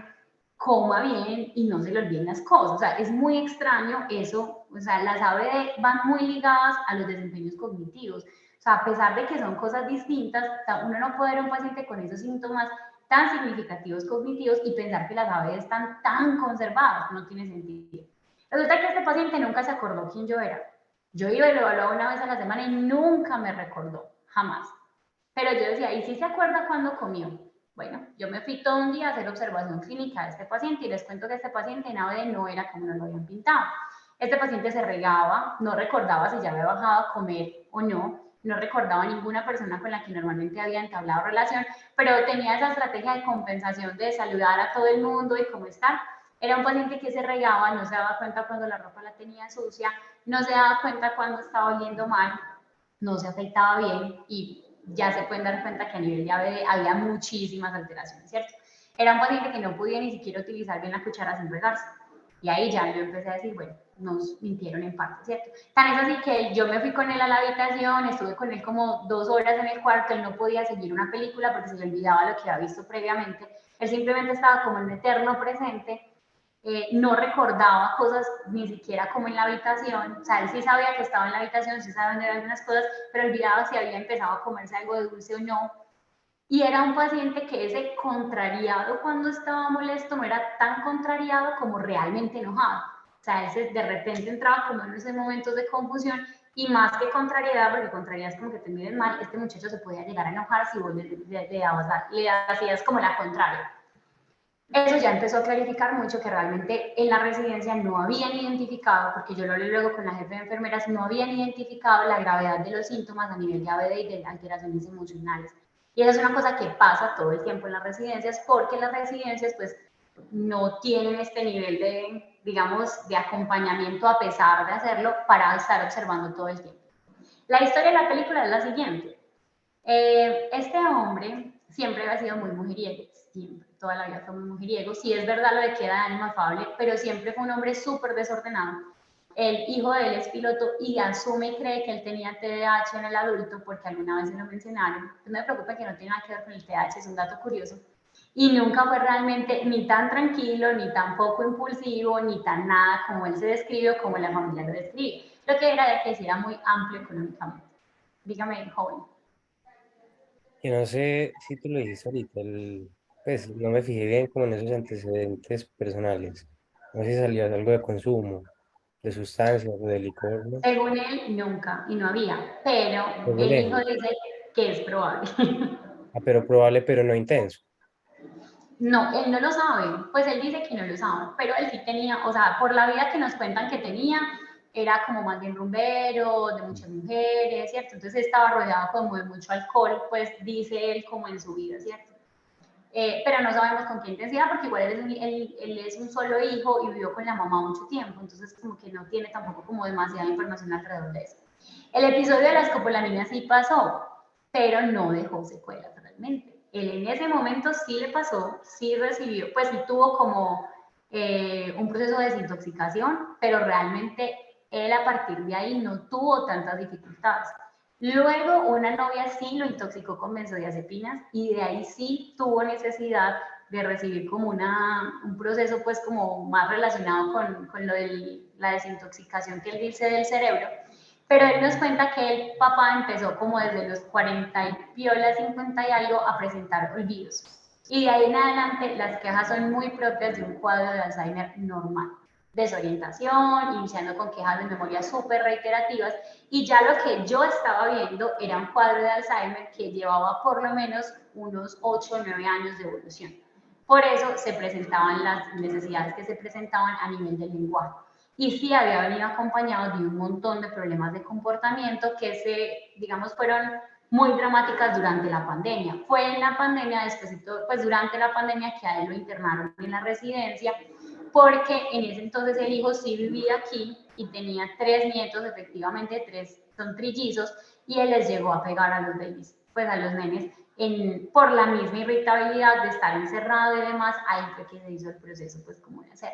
coma bien y no se le olviden las cosas. O sea, es muy extraño eso. O sea, las AVD van muy ligadas a los desempeños cognitivos. O sea, a pesar de que son cosas distintas, uno no puede ver a un paciente con esos síntomas tan significativos cognitivos y pensar que las AVD están tan conservadas, no tiene sentido. Resulta que este paciente nunca se acordó quién yo era. Yo iba y lo evaluaba una vez a la semana y nunca me recordó, jamás. Pero yo decía, ¿y si se acuerda cuándo comió? Bueno, yo me fui todo un día a hacer observación clínica de este paciente y les cuento que este paciente en AVD no era como nos lo habían pintado. Este paciente se regaba, no recordaba si ya había bajado a comer o no, no recordaba ninguna persona con la que normalmente había entablado relación, pero tenía esa estrategia de compensación de saludar a todo el mundo y cómo estar. Era un paciente que se regaba, no se daba cuenta cuando la ropa la tenía sucia, no se daba cuenta cuando estaba oliendo mal, no se afeitaba bien y ya se pueden dar cuenta que a nivel de AVD había muchísimas alteraciones, ¿cierto? Era un paciente que no podía ni siquiera utilizar bien la cuchara sin regarse. Y ahí ya yo empecé a decir, bueno, nos mintieron en parte, ¿cierto? Tan es así que yo me fui con él a la habitación, estuve con él como 2 horas en el cuarto, él no podía seguir una película porque se le olvidaba lo que había visto previamente, él simplemente estaba como en eterno presente, no recordaba cosas ni siquiera como en la habitación. O sea, él sí sabía que estaba en la habitación, sí sabía dónde eran algunas cosas, pero olvidaba si había empezado a comerse algo de dulce o no. Y era un paciente que ese contrariado cuando estaba molesto no era tan contrariado como realmente enojado. O sea, él de repente entraba como en esos momentos de confusión, y más que contrariedad, porque contrariedad es como que te miren mal, este muchacho se podía llegar a enojar si vos le hacías como la contraria. Eso ya empezó a clarificar mucho que realmente en la residencia no habían identificado, porque yo lo hablé luego con la jefe de enfermeras, no habían identificado la gravedad de los síntomas a nivel de AVD y de alteraciones emocionales. Y esa es una cosa que pasa todo el tiempo en las residencias, porque las residencias pues no tienen este nivel de, digamos, de acompañamiento a pesar de hacerlo para estar observando todo el tiempo. La historia de la película es la siguiente. Este hombre siempre había sido muy mujeriego, siempre, toda la vida fue muy mujeriego. Sí es verdad lo de que era de ánimo afable, pero siempre fue un hombre súper desordenado. El hijo de él es piloto y asume y cree que él tenía TDAH en el adulto porque alguna vez se lo mencionaron. No me preocupa que no tiene nada que ver con el TDAH, es un dato curioso. Y nunca fue realmente ni tan tranquilo, ni tan poco impulsivo, ni tan nada como él se describe o como la familia lo describe. Lo que era de que sí era muy amplio económicamente. Dígame, joven. Que no sé si tú lo dijiste ahorita, pues no me fijé bien como en esos antecedentes personales. No sé si salió algo de consumo, de sustancias o de licor, ¿no? Según él, nunca, y no había, pero Según el hijo él. dice que es probable. Ah, pero probable, pero no intenso. No, él no lo sabe, pues él dice que no lo sabe, pero él sí tenía, o sea, por la vida que nos cuentan que tenía, era como más bien rumbero, de muchas mujeres, ¿cierto? Entonces estaba rodeado como de mucho alcohol, pues dice él como en su vida, ¿cierto? Pero no sabemos con qué intensidad, porque igual él es un solo hijo y vivió con la mamá mucho tiempo, entonces como que no tiene tampoco como demasiada información alrededor de eso. El episodio de la escopolamina sí pasó, pero no dejó secuelas realmente. Él en ese momento sí le pasó, sí recibió, pues sí tuvo como un proceso de desintoxicación, pero realmente él a partir de ahí no tuvo tantas dificultades. Luego una novia sí lo intoxicó con benzodiazepinas y de ahí sí tuvo necesidad de recibir como un proceso pues como más relacionado con lo de la desintoxicación que él dice del cerebro. Pero él nos cuenta que el papá empezó como desde los 40 y piola, 50 y algo a presentar olvidos. Y de ahí en adelante las quejas son muy propias de un cuadro de Alzheimer normal. desorientación, iniciando con quejas de memoria súper reiterativas, y ya lo que yo estaba viendo era un cuadro de Alzheimer que llevaba por lo menos unos 8 o 9 años de evolución. Por eso se presentaban las necesidades que se presentaban a nivel del lenguaje. Y sí había venido acompañado de un montón de problemas de comportamiento que digamos, fueron muy dramáticas durante la pandemia. Fue en la pandemia, pues durante la pandemia, que a él lo internaron en la residencia, porque en ese entonces el hijo sí vivía aquí y tenía 3 nietos, efectivamente, 3 son trillizos, y él les llegó a pegar a los babies, pues a los nenes, por la misma irritabilidad de estar encerrado y demás. Ahí fue que se hizo el proceso, pues como de hacer.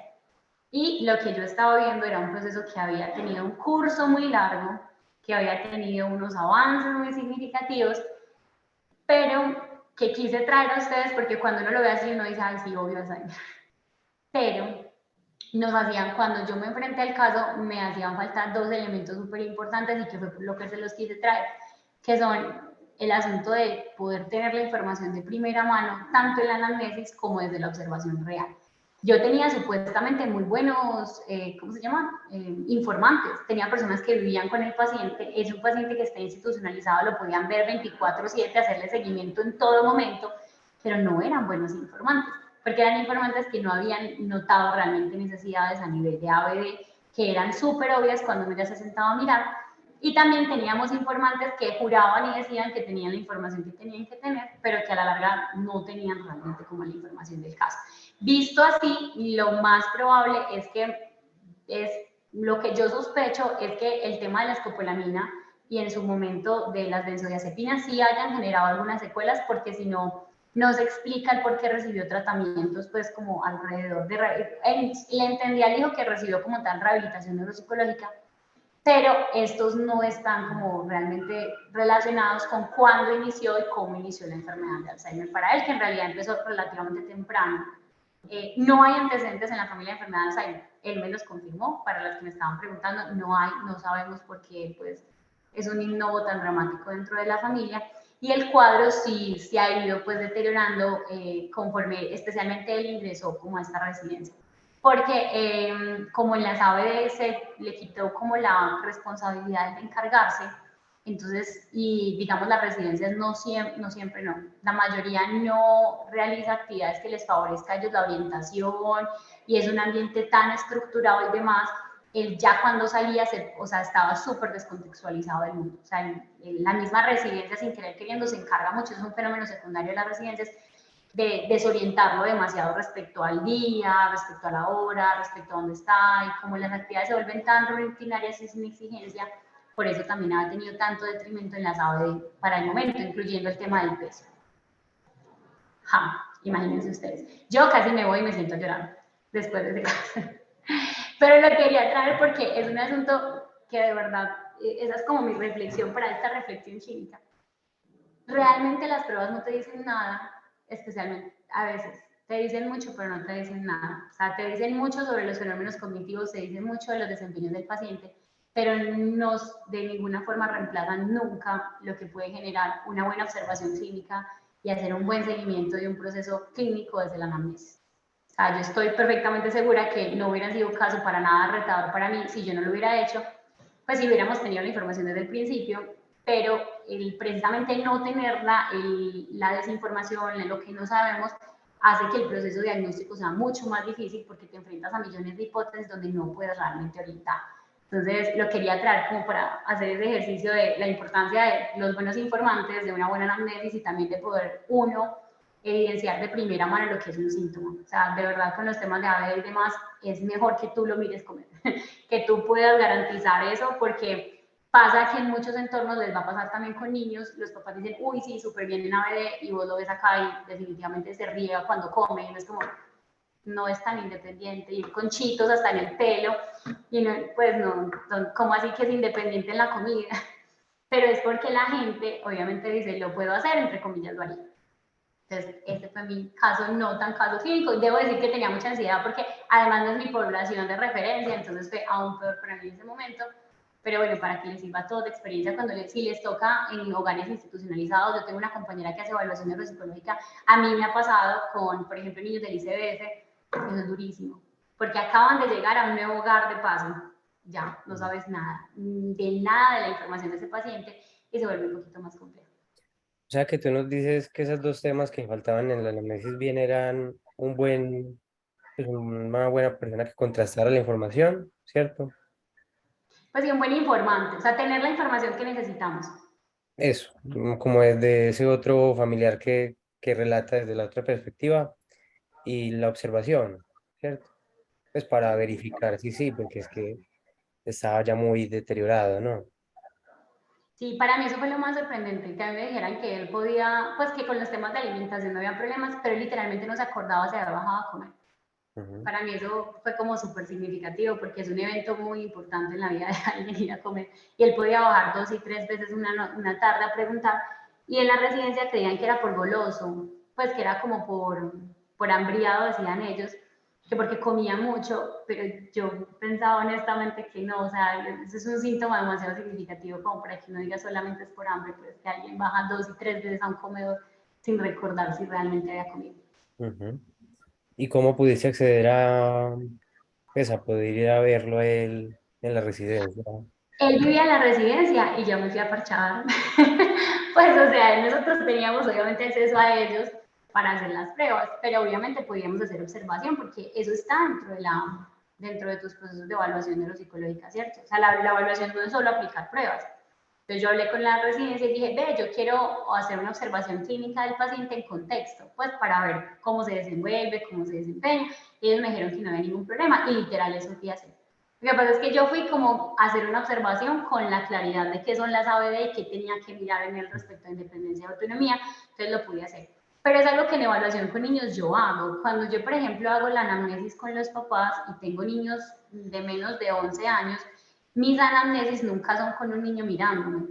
Y lo que yo estaba viendo era un proceso que había tenido un curso muy largo, que había tenido unos avances muy significativos, pero que quise traer a ustedes porque cuando uno lo ve así uno dice, ay, sí, obvio, Alzheimer. Pero cuando yo me enfrenté al caso, me hacían falta 2 elementos súper importantes y que fue lo que se los quise traer, que son el asunto de poder tener la información de primera mano, tanto en la anamnesis como desde la observación real. Yo tenía supuestamente muy buenos, ¿cómo se llama? Informantes. Tenía personas que vivían con el paciente. Es un paciente que está institucionalizado, lo podían ver 24/7, hacerle seguimiento en todo momento, pero no eran buenos informantes, porque eran informantes que no habían notado realmente necesidades a nivel de ABD, que eran súper obvias cuando uno ya se sentaba a mirar. Y también teníamos informantes que juraban y decían que tenían la información que tenían que tener, pero que a la larga no tenían realmente como la información del caso. Visto así, lo más probable es lo que yo sospecho es que el tema de la escopolamina y en su momento de las benzodiazepinas sí hayan generado algunas secuelas, porque si no, no se explica el por qué recibió tratamientos, pues como alrededor de... le entendí al hijo que recibió como tal rehabilitación neuropsicológica, pero estos no están como realmente relacionados con cuándo inició y cómo inició la enfermedad de Alzheimer para él, que en realidad empezó relativamente temprano. No hay antecedentes en la familia de enfermedad de Alzheimer. Él me los confirmó, para los que me estaban preguntando, no sabemos por qué pues, es un innovo tan dramático dentro de la familia. Y el cuadro sí se ha ido pues deteriorando conforme especialmente él ingresó como a esta residencia. Porque como en las ABD se le quitó como la responsabilidad de encargarse, entonces, y digamos las residencias no siempre, la mayoría no realiza actividades que les favorezca a ellos la orientación, y es un ambiente tan estructurado y demás. Él ya cuando salía, estaba súper descontextualizado del mundo. O sea, en la misma residencia, sin querer queriendo, se encarga mucho, es un fenómeno secundario de las residencias, de desorientarlo demasiado respecto al día, respecto a la hora, respecto a dónde está, y como las actividades se vuelven tan rutinarias y sin exigencia, por eso también ha tenido tanto detrimento en las ABD para el momento, incluyendo el tema del peso. Imagínense ustedes. Yo casi me voy y me siento llorando después de ese caso. Pero lo quería traer porque es un asunto que de verdad, esa es como mi reflexión para esta reflexión clínica. Realmente las pruebas no te dicen nada, especialmente a veces. Te dicen mucho, pero no te dicen nada. O sea, te dicen mucho sobre los fenómenos cognitivos, te dicen mucho de los desempeños del paciente, pero no de ninguna forma reemplazan nunca lo que puede generar una buena observación clínica y hacer un buen seguimiento de un proceso clínico desde la anamnesis. O sea, yo estoy perfectamente segura que no hubiera sido un caso para nada retador para mí si yo no lo hubiera hecho, pues si hubiéramos tenido la información desde el principio, pero precisamente no tener la desinformación, lo que no sabemos, hace que el proceso diagnóstico sea mucho más difícil, porque te enfrentas a millones de hipótesis donde no puedes realmente orientar. Entonces, lo quería traer como para hacer ese ejercicio de la importancia de los buenos informantes, de una buena anamnesis y también de poder uno evidenciar de primera mano lo que es un síntoma. O sea, de verdad con los temas de ABD y demás, es mejor que tú lo mires como que tú puedas garantizar eso, porque pasa que en muchos entornos les va a pasar también con niños, los papás dicen, uy, sí, súper bien en ABD, y vos lo ves acá y definitivamente se riega cuando come, y no es como, no es tan independiente, y con chitos hasta en el pelo, y no, pues no, ¿cómo así que es independiente en la comida? Pero es porque la gente obviamente dice, lo puedo hacer, entre comillas lo haría. Entonces, este fue mi caso, no tan caso clínico. Debo decir que tenía mucha ansiedad porque además no es mi población de referencia, entonces fue aún peor para mí en ese momento. Pero bueno, para que les sirva todo de experiencia cuando si les toca en hogares institucionalizados. Yo tengo una compañera que hace evaluación neuropsicológica. A mí me ha pasado con, por ejemplo, niños del ICBF, eso es durísimo. porque acaban de llegar a un nuevo hogar de paso. Ya, no sabes nada, de nada de la información de ese paciente y se vuelve un poquito más complejo. O sea que tú nos dices que esos dos temas que faltaban en la anamnesis bien eran pues una buena persona que contrastara la información, ¿cierto? Pues sí, un buen informante, o sea, tener la información que necesitamos. Eso, como desde ese otro familiar que relata desde la otra perspectiva y la observación, ¿cierto? Pues para verificar, sí, sí, porque es que estaba ya muy deteriorado, ¿no? Sí, para mí eso fue lo más sorprendente, que a mí me dijeran que él podía, pues que con los temas de alimentación no había problemas, pero él literalmente no se acordaba si había bajado a comer. Ujú. Para mí eso fue como súper significativo porque es un evento muy importante en la vida de alguien ir a comer. Y él podía bajar 2 y 3 veces una tarde a preguntar. Y en la residencia creían que era por goloso, pues que era como por hambriado, decían ellos, que porque comía mucho, pero yo pensaba honestamente que no, o sea, eso es un síntoma demasiado significativo como para que no diga solamente es por hambre, pues que alguien baja 2 y 3 veces a un comedor sin recordar si realmente había comido. Ujú. ¿Y cómo pudiste acceder pues, a poder ir a verlo a él en la residencia? Él vivía en la residencia y yo me fui a parchar. Pues, o sea, nosotros teníamos obviamente acceso a ellos para hacer las pruebas, pero obviamente podíamos hacer observación porque eso está dentro de tus procesos de evaluación neuropsicológica, ¿cierto? O sea, la evaluación no es solo aplicar pruebas. Entonces yo hablé con la residencia y dije, ve, yo quiero hacer una observación clínica del paciente en contexto, pues para ver cómo se desenvuelve, cómo se desempeña. Y ellos me dijeron que no había ningún problema y literal eso fui a hacer. Lo que pasa es que yo fui como a hacer una observación con la claridad de qué son las ABD y qué tenía que mirar en el respecto a independencia y autonomía, entonces lo pude hacer. Pero es algo que en evaluación con niños yo hago. Cuando yo, por ejemplo, hago la anamnesis con los papás y tengo niños de menos de 11 años, mis anamnesis nunca son con un niño mirándome,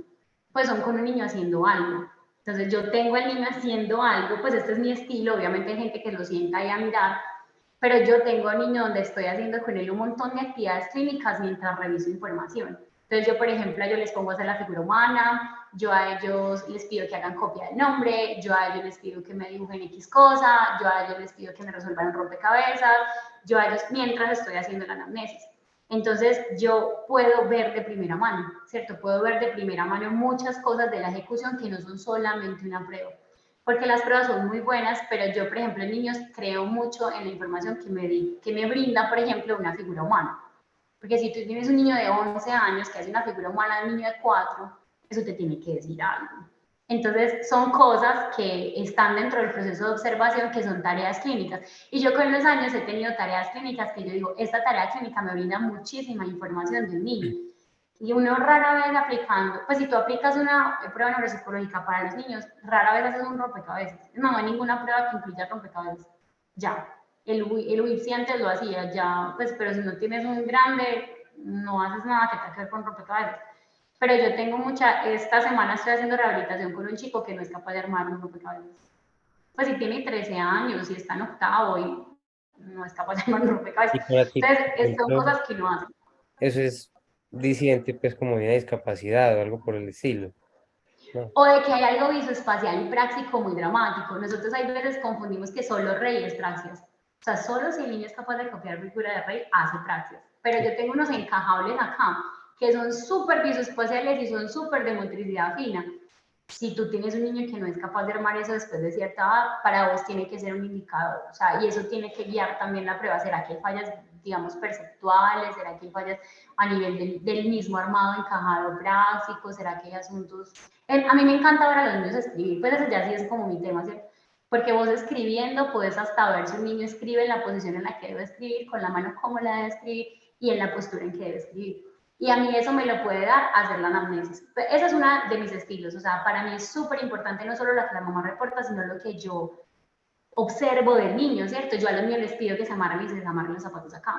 pues son con un niño haciendo algo. Entonces yo tengo al niño haciendo algo, pues este es mi estilo, obviamente hay gente que lo sienta ahí a mirar, pero yo tengo a niño donde estoy haciendo con él un montón de actividades clínicas mientras reviso información. Entonces yo, por ejemplo, a ellos les pongo a hacer la figura humana, yo a ellos les pido que hagan copia del nombre, yo a ellos les pido que me dibujen X cosa, yo a ellos les pido que me resuelvan un rompecabezas, yo a ellos mientras estoy haciendo la anamnesis. Entonces yo puedo ver de primera mano, ¿cierto? Puedo ver de primera mano muchas cosas de la ejecución que no son solamente una prueba porque las pruebas son muy buenas, pero yo, por ejemplo, en niños creo mucho en la información que me brinda, por ejemplo, una figura humana. Porque si tú tienes un niño de 11 años que hace una figura humana de un niño de 4, eso te tiene que decir algo. Entonces, son cosas que están dentro del proceso de observación, que son tareas clínicas. Y yo con los años he tenido tareas clínicas que yo digo, esta tarea clínica me brinda muchísima información de un niño. Y uno rara vez aplicando, pues si tú aplicas una prueba neuropsicológica para los niños, rara vez haces un rompecabezas. No hay ninguna prueba que incluya rompecabezas. Ya. El WIP si antes lo hacía, ya, pues, pero si no tienes un grande, no haces nada que tenga que ver con rompecabezas. Pero yo tengo esta semana estoy haciendo rehabilitación con un chico que no es capaz de armar un rompecabezas. Pues si tiene 13 años y está en octavo y no es capaz de armar un rompecabezas. Y para ti, por Entonces, son ejemplo, cosas que no hacen. eso es disidente, pues como una discapacidad o algo por el estilo, ¿no? O de que hay algo visoespacial y práctico muy dramático. Nosotros hay veces confundimos que solo rey es praxias. O sea, solo si el niño es capaz de copiar figura de rey, hace praxias. Pero yo tengo unos encajables acá que son súper visoespaciales y son súper de motricidad fina. Si tú tienes un niño que no es capaz de armar eso después de cierta edad, para vos tiene que ser un indicador. O sea, y eso tiene que guiar también la prueba. ¿Será que hay fallas, digamos, perceptuales? ¿Será que hay fallas a nivel del mismo armado encajado práctico? ¿Será que hay asuntos? A mí me encanta ver a los niños escribir, pues eso ya sí es como mi tema, ¿cierto? Porque vos escribiendo puedes hasta ver si un niño escribe en la posición en la que debe escribir, con la mano cómo la debe escribir y en la postura en que debe escribir. Y a mí eso me lo puede dar hacer la anamnesis. Esa es una de mis estilos, o sea, para mí es súper importante no solo lo que la mamá reporta, sino lo que yo observo del niño, ¿cierto? Yo a los niños les pido que se amarren y se desamarren los zapatos acá,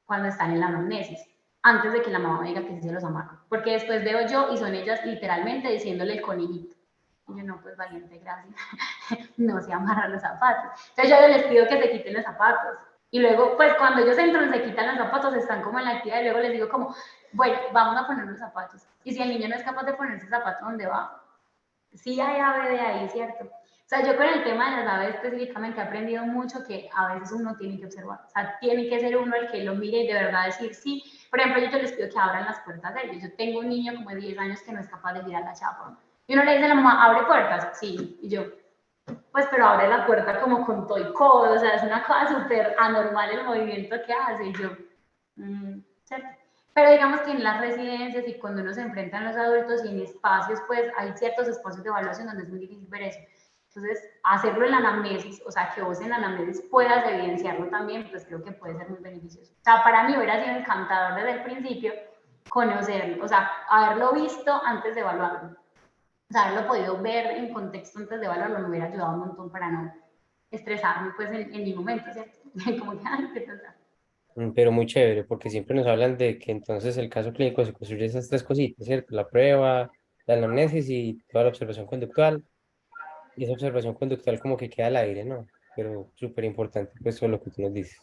cuando están en la anamnesis, antes de que la mamá me diga que sí se los amarro. Porque después veo yo y son ellas literalmente diciéndole el conejito. Y yo, no, pues valiente, gracias. No se amarran los zapatos. Entonces yo les pido que se quiten los zapatos. Y luego, pues cuando ellos entran, se quitan los zapatos, están como en la actividad y luego les digo como, bueno, vamos a poner los zapatos. Y si el niño no es capaz de ponerse zapatos, ¿dónde va? Sí hay ABD ahí, ¿cierto? O sea, yo con el tema de las aves específicamente he aprendido mucho que a veces uno tiene que observar. O sea, tiene que ser uno el que lo mire y de verdad decir sí. Por ejemplo, yo les pido que abran las puertas de ellos. Yo tengo un niño como de 10 años que no es capaz de girar la chapa. Y uno le dice a la mamá, abre puertas. Sí. Y yo, pues, pero abre la puerta como con todo y codo. O sea, es una cosa súper anormal el movimiento que hace. Y yo, ¿cierto? Pero digamos que en las residencias y cuando uno se enfrenta a los adultos y en espacios, pues hay ciertos espacios de evaluación donde es muy difícil ver eso. Entonces, hacerlo en la anamnesis, o sea, que vos en la anamnesis puedas evidenciarlo también, pues creo que puede ser muy beneficioso. O sea, para mí hubiera sido encantador desde el principio conocerlo, o sea, haberlo visto antes de evaluarlo. O sea, haberlo podido ver en contexto antes de evaluarlo me hubiera ayudado un montón para no estresarme pues en mi momento, ¿cierto? Como que, ay, qué tal. Pero muy chévere, porque siempre nos hablan de que entonces el caso clínico se construye esas tres cositas, ¿cierto? La prueba, la anamnesis y toda la observación conductual. Y esa observación conductual como que queda al aire, ¿no? Pero súper importante, pues, todo lo que tú nos dices.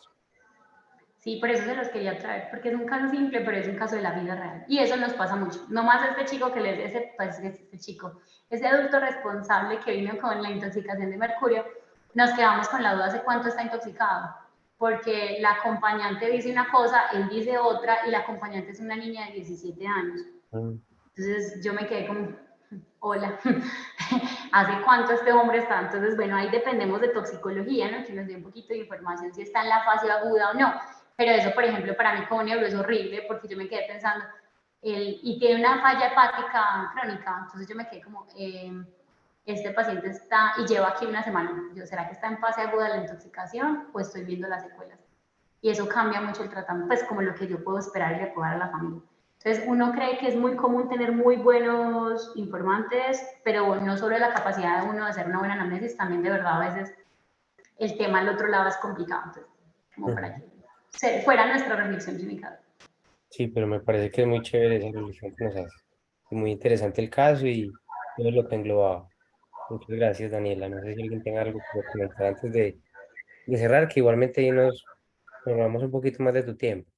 Sí, por eso se los quería traer, porque es un caso simple, pero es un caso de la vida real. Y eso nos pasa mucho. No más este chico que les, este chico, ese adulto responsable que vino con la intoxicación de mercurio, nos quedamos con la duda de cuánto está intoxicado, porque la acompañante dice una cosa, él dice otra, y la acompañante es una niña de 17 años. Mm. Entonces yo me quedé como, hola, ¿hace cuánto este hombre está? Entonces, bueno, ahí dependemos de toxicología, ¿no? Que nos dé un poquito de información si está en la fase aguda o no. Pero eso, por ejemplo, para mí como neuro es horrible porque yo me quedé pensando, y tiene una falla hepática crónica, entonces yo me quedé como, este paciente está, y lleva aquí una semana, yo, ¿será que está en fase aguda de la intoxicación o estoy viendo las secuelas? Y eso cambia mucho el tratamiento, pues como lo que yo puedo esperar y le puedo dar a la familia. Entonces, uno cree que es muy común tener muy buenos informantes, pero no solo la capacidad de uno de hacer una buena anamnesis, también de verdad a veces el tema al otro lado es complicado. Entonces, como para que fuera nuestra reflexión clínica. Sí, pero me parece que es muy chévere esa reflexión que nos hace. Es muy interesante el caso y todo lo que englobaba. Muchas gracias, Daniela. No sé si alguien tenga algo que comentar antes de cerrar, que igualmente ahí nos vamos un poquito más de tu tiempo.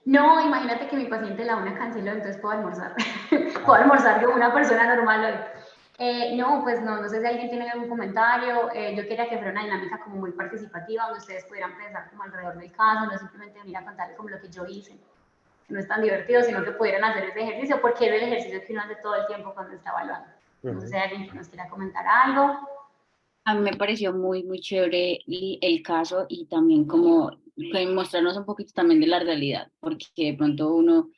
No, imagínate que mi paciente la una canceló, entonces puedo almorzar. Puedo Ah, almorzar como una persona normal hoy. No, pues no, no sé si alguien tiene algún comentario. Yo quería que fuera una dinámica como muy participativa, donde ustedes pudieran pensar como alrededor del caso, no simplemente venir a contarles como lo que yo hice. No es tan divertido, sino que pudieran hacer ese ejercicio, porque es el ejercicio que uno hace todo el tiempo cuando está evaluando. No sé si hay alguien que nos quiera comentar algo. A mí me pareció muy, muy chévere el caso y también como que mostrarnos un poquito también de la realidad, porque de pronto uno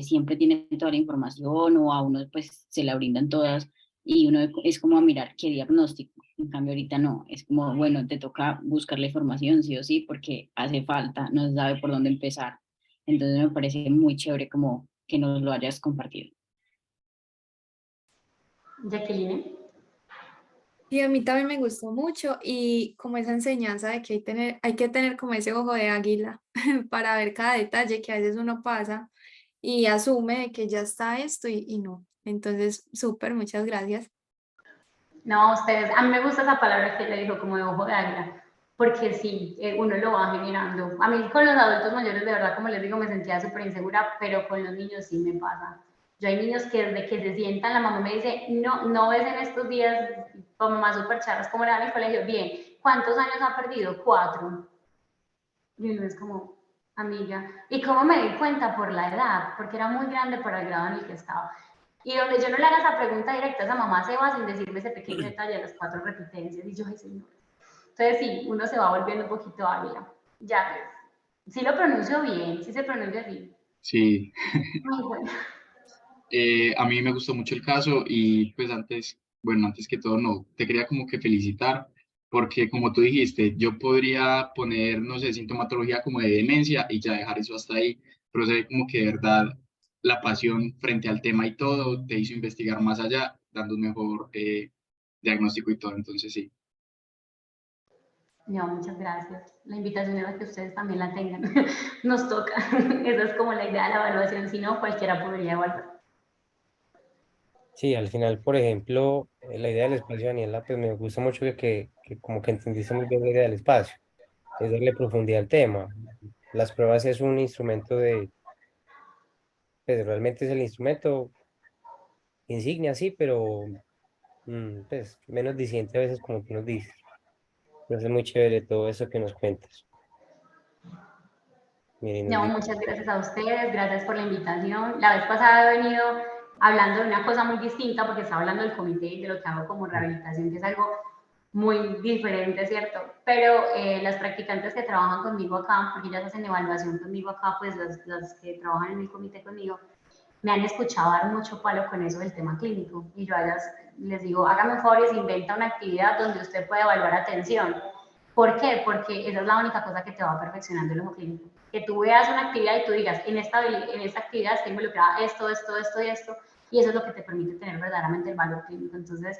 siempre tiene toda la información o a uno pues se la brindan todas y uno es como a mirar qué diagnóstico. En cambio ahorita no, es como, bueno, te toca buscar la información sí o sí porque hace falta, no se sabe por dónde empezar. Entonces me parece muy chévere como que nos lo hayas compartido. Jacqueline. Y a mí también me gustó mucho y como esa enseñanza de que hay que tener como ese ojo de águila para ver cada detalle que a veces uno pasa y asume de que ya está esto y no. Entonces, súper, muchas gracias. No, ustedes, a mí me gusta esa palabra que le dijo como de ojo de águila, porque sí, uno lo va generando. A mí con los adultos mayores, de verdad, como les digo, me sentía súper insegura, pero con los niños sí me pasa. Yo hay niños que desde que se sientan, la mamá me dice, no, no ves en estos días, mamá súper charras, ¿cómo le va en el colegio? Bien, ¿cuántos años ha perdido? 4. Y uno es como, amiga, ¿y cómo me di cuenta? Por la edad, porque era muy grande para el grado en el que estaba. Y donde yo no le haga esa pregunta directa, esa mamá se va sin decirme ese pequeño detalle de las 4 repitencias. Y yo, ay, señor. Entonces, sí, uno se va volviendo un poquito águila. Ya ves. Sí lo pronuncio bien, sí se pronuncia así. Sí, Muy bueno. a mí me gustó mucho el caso y pues antes, bueno, antes que todo, no, te quería como que felicitar porque como tú dijiste, yo podría poner, no sé, sintomatología como de demencia y ya dejar eso hasta ahí, pero se ve como que de verdad la pasión frente al tema y todo te hizo investigar más allá, dando un mejor diagnóstico y todo, entonces sí. No, muchas gracias. La invitación es a que ustedes también la tengan. Nos toca. Esa es como la idea de la evaluación, si no, cualquiera podría evaluar. Sí, al final, por ejemplo, la idea del espacio, Daniela, pues me gusta mucho que como que entendiste muy bien la idea del espacio, es darle profundidad al tema. Las pruebas es un instrumento pues realmente es el instrumento insignia, sí, pero Pues menos diciente a veces como tú nos dices. Entonces es muy chévere todo eso que nos cuentas. Miren, nos No, dice, muchas gracias a ustedes, gracias por la invitación. La vez pasada he venido hablando de una cosa muy distinta porque estaba hablando del comité y de lo que hago como rehabilitación, que es algo muy diferente, ¿cierto? Pero las practicantes que trabajan conmigo acá, porque ellas hacen evaluación conmigo acá, pues las que trabajan en el comité conmigo, me han escuchado dar mucho palo con eso del tema clínico. Y yo a ellas les digo, hágame un favor y se inventa una actividad donde usted pueda evaluar atención. ¿Por qué? Porque esa es la única cosa que te va perfeccionando el ojo clínico. Que tú veas una actividad y tú digas, en esta actividad está involucrada esto, esto, esto y esto, y eso es lo que te permite tener verdaderamente el valor clínico. Entonces,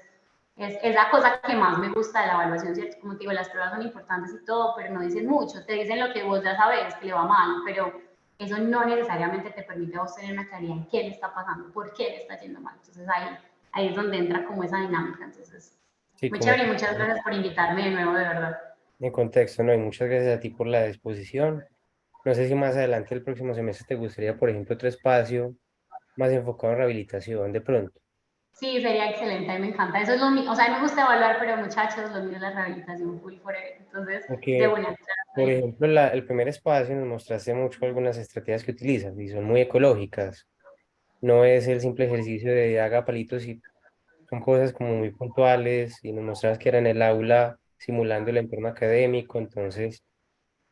es la cosa que más me gusta de la evaluación, ¿cierto? Como te digo, las pruebas son importantes y todo, pero no dicen mucho, te dicen lo que vos ya sabes, que le va mal, pero eso no necesariamente te permite a vos tener una claridad en qué le está pasando, por qué le está yendo mal. Entonces ahí es donde entra como esa dinámica. Entonces, sí, muy como chévere y muchas gracias por invitarme de nuevo, de verdad. en contexto, ¿no? Y muchas gracias a ti por la disposición. No sé si más adelante, el próximo semestre, te gustaría, por ejemplo, otro espacio más enfocado en rehabilitación de pronto. Sí, sería excelente, a mí me encanta. Eso es lo mío, o sea, a mí me gusta evaluar, pero muchachos, lo mío es la rehabilitación full forever. Entonces, de Porque, una, por ejemplo, el primer espacio nos mostraste mucho algunas estrategias que utilizas y son muy ecológicas. No es el simple ejercicio de haga palitos y son cosas como muy puntuales y nos mostrabas que era en el aula simulando el entorno académico. Entonces,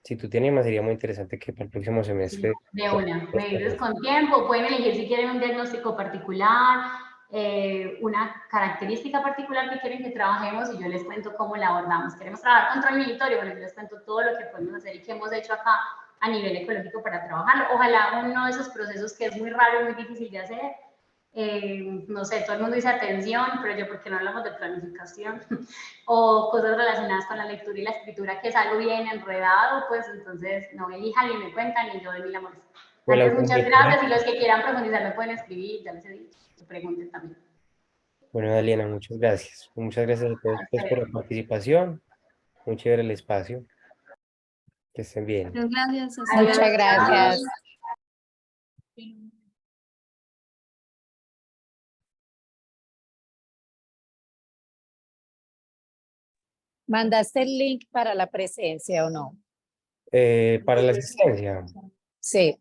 si tú tienes más, sería muy interesante que para el próximo sí, semestre. de una. Me dices con tiempo, pueden elegir si quieren un diagnóstico particular, una característica particular que quieren que trabajemos y yo les cuento cómo la abordamos. Queremos trabajar control migratorio, bueno, yo les cuento todo lo que podemos hacer y que hemos hecho acá a nivel ecológico para trabajarlo. Ojalá uno de esos procesos que es muy raro y muy difícil de hacer, no sé, todo el mundo dice atención, pero yo, ¿por qué no hablamos de planificación? O cosas relacionadas con la lectura y la escritura, que es algo bien enredado, pues entonces no elijan ni me cuentan y yo doy mil amores. O la Antes, muchas gracias autogestionar. y los que quieran profundizar me pueden escribir, ya les he dicho, que pregunten también. Bueno, Daliana, muchas gracias. Muchas gracias a todos pues, por la participación. Muy chévere el espacio. Que estén bien. Muchas gracias, hasta Adiós, luego. Muchas gracias. ¿Mandaste el link para la presencia o no? Para la asistencia, Sí.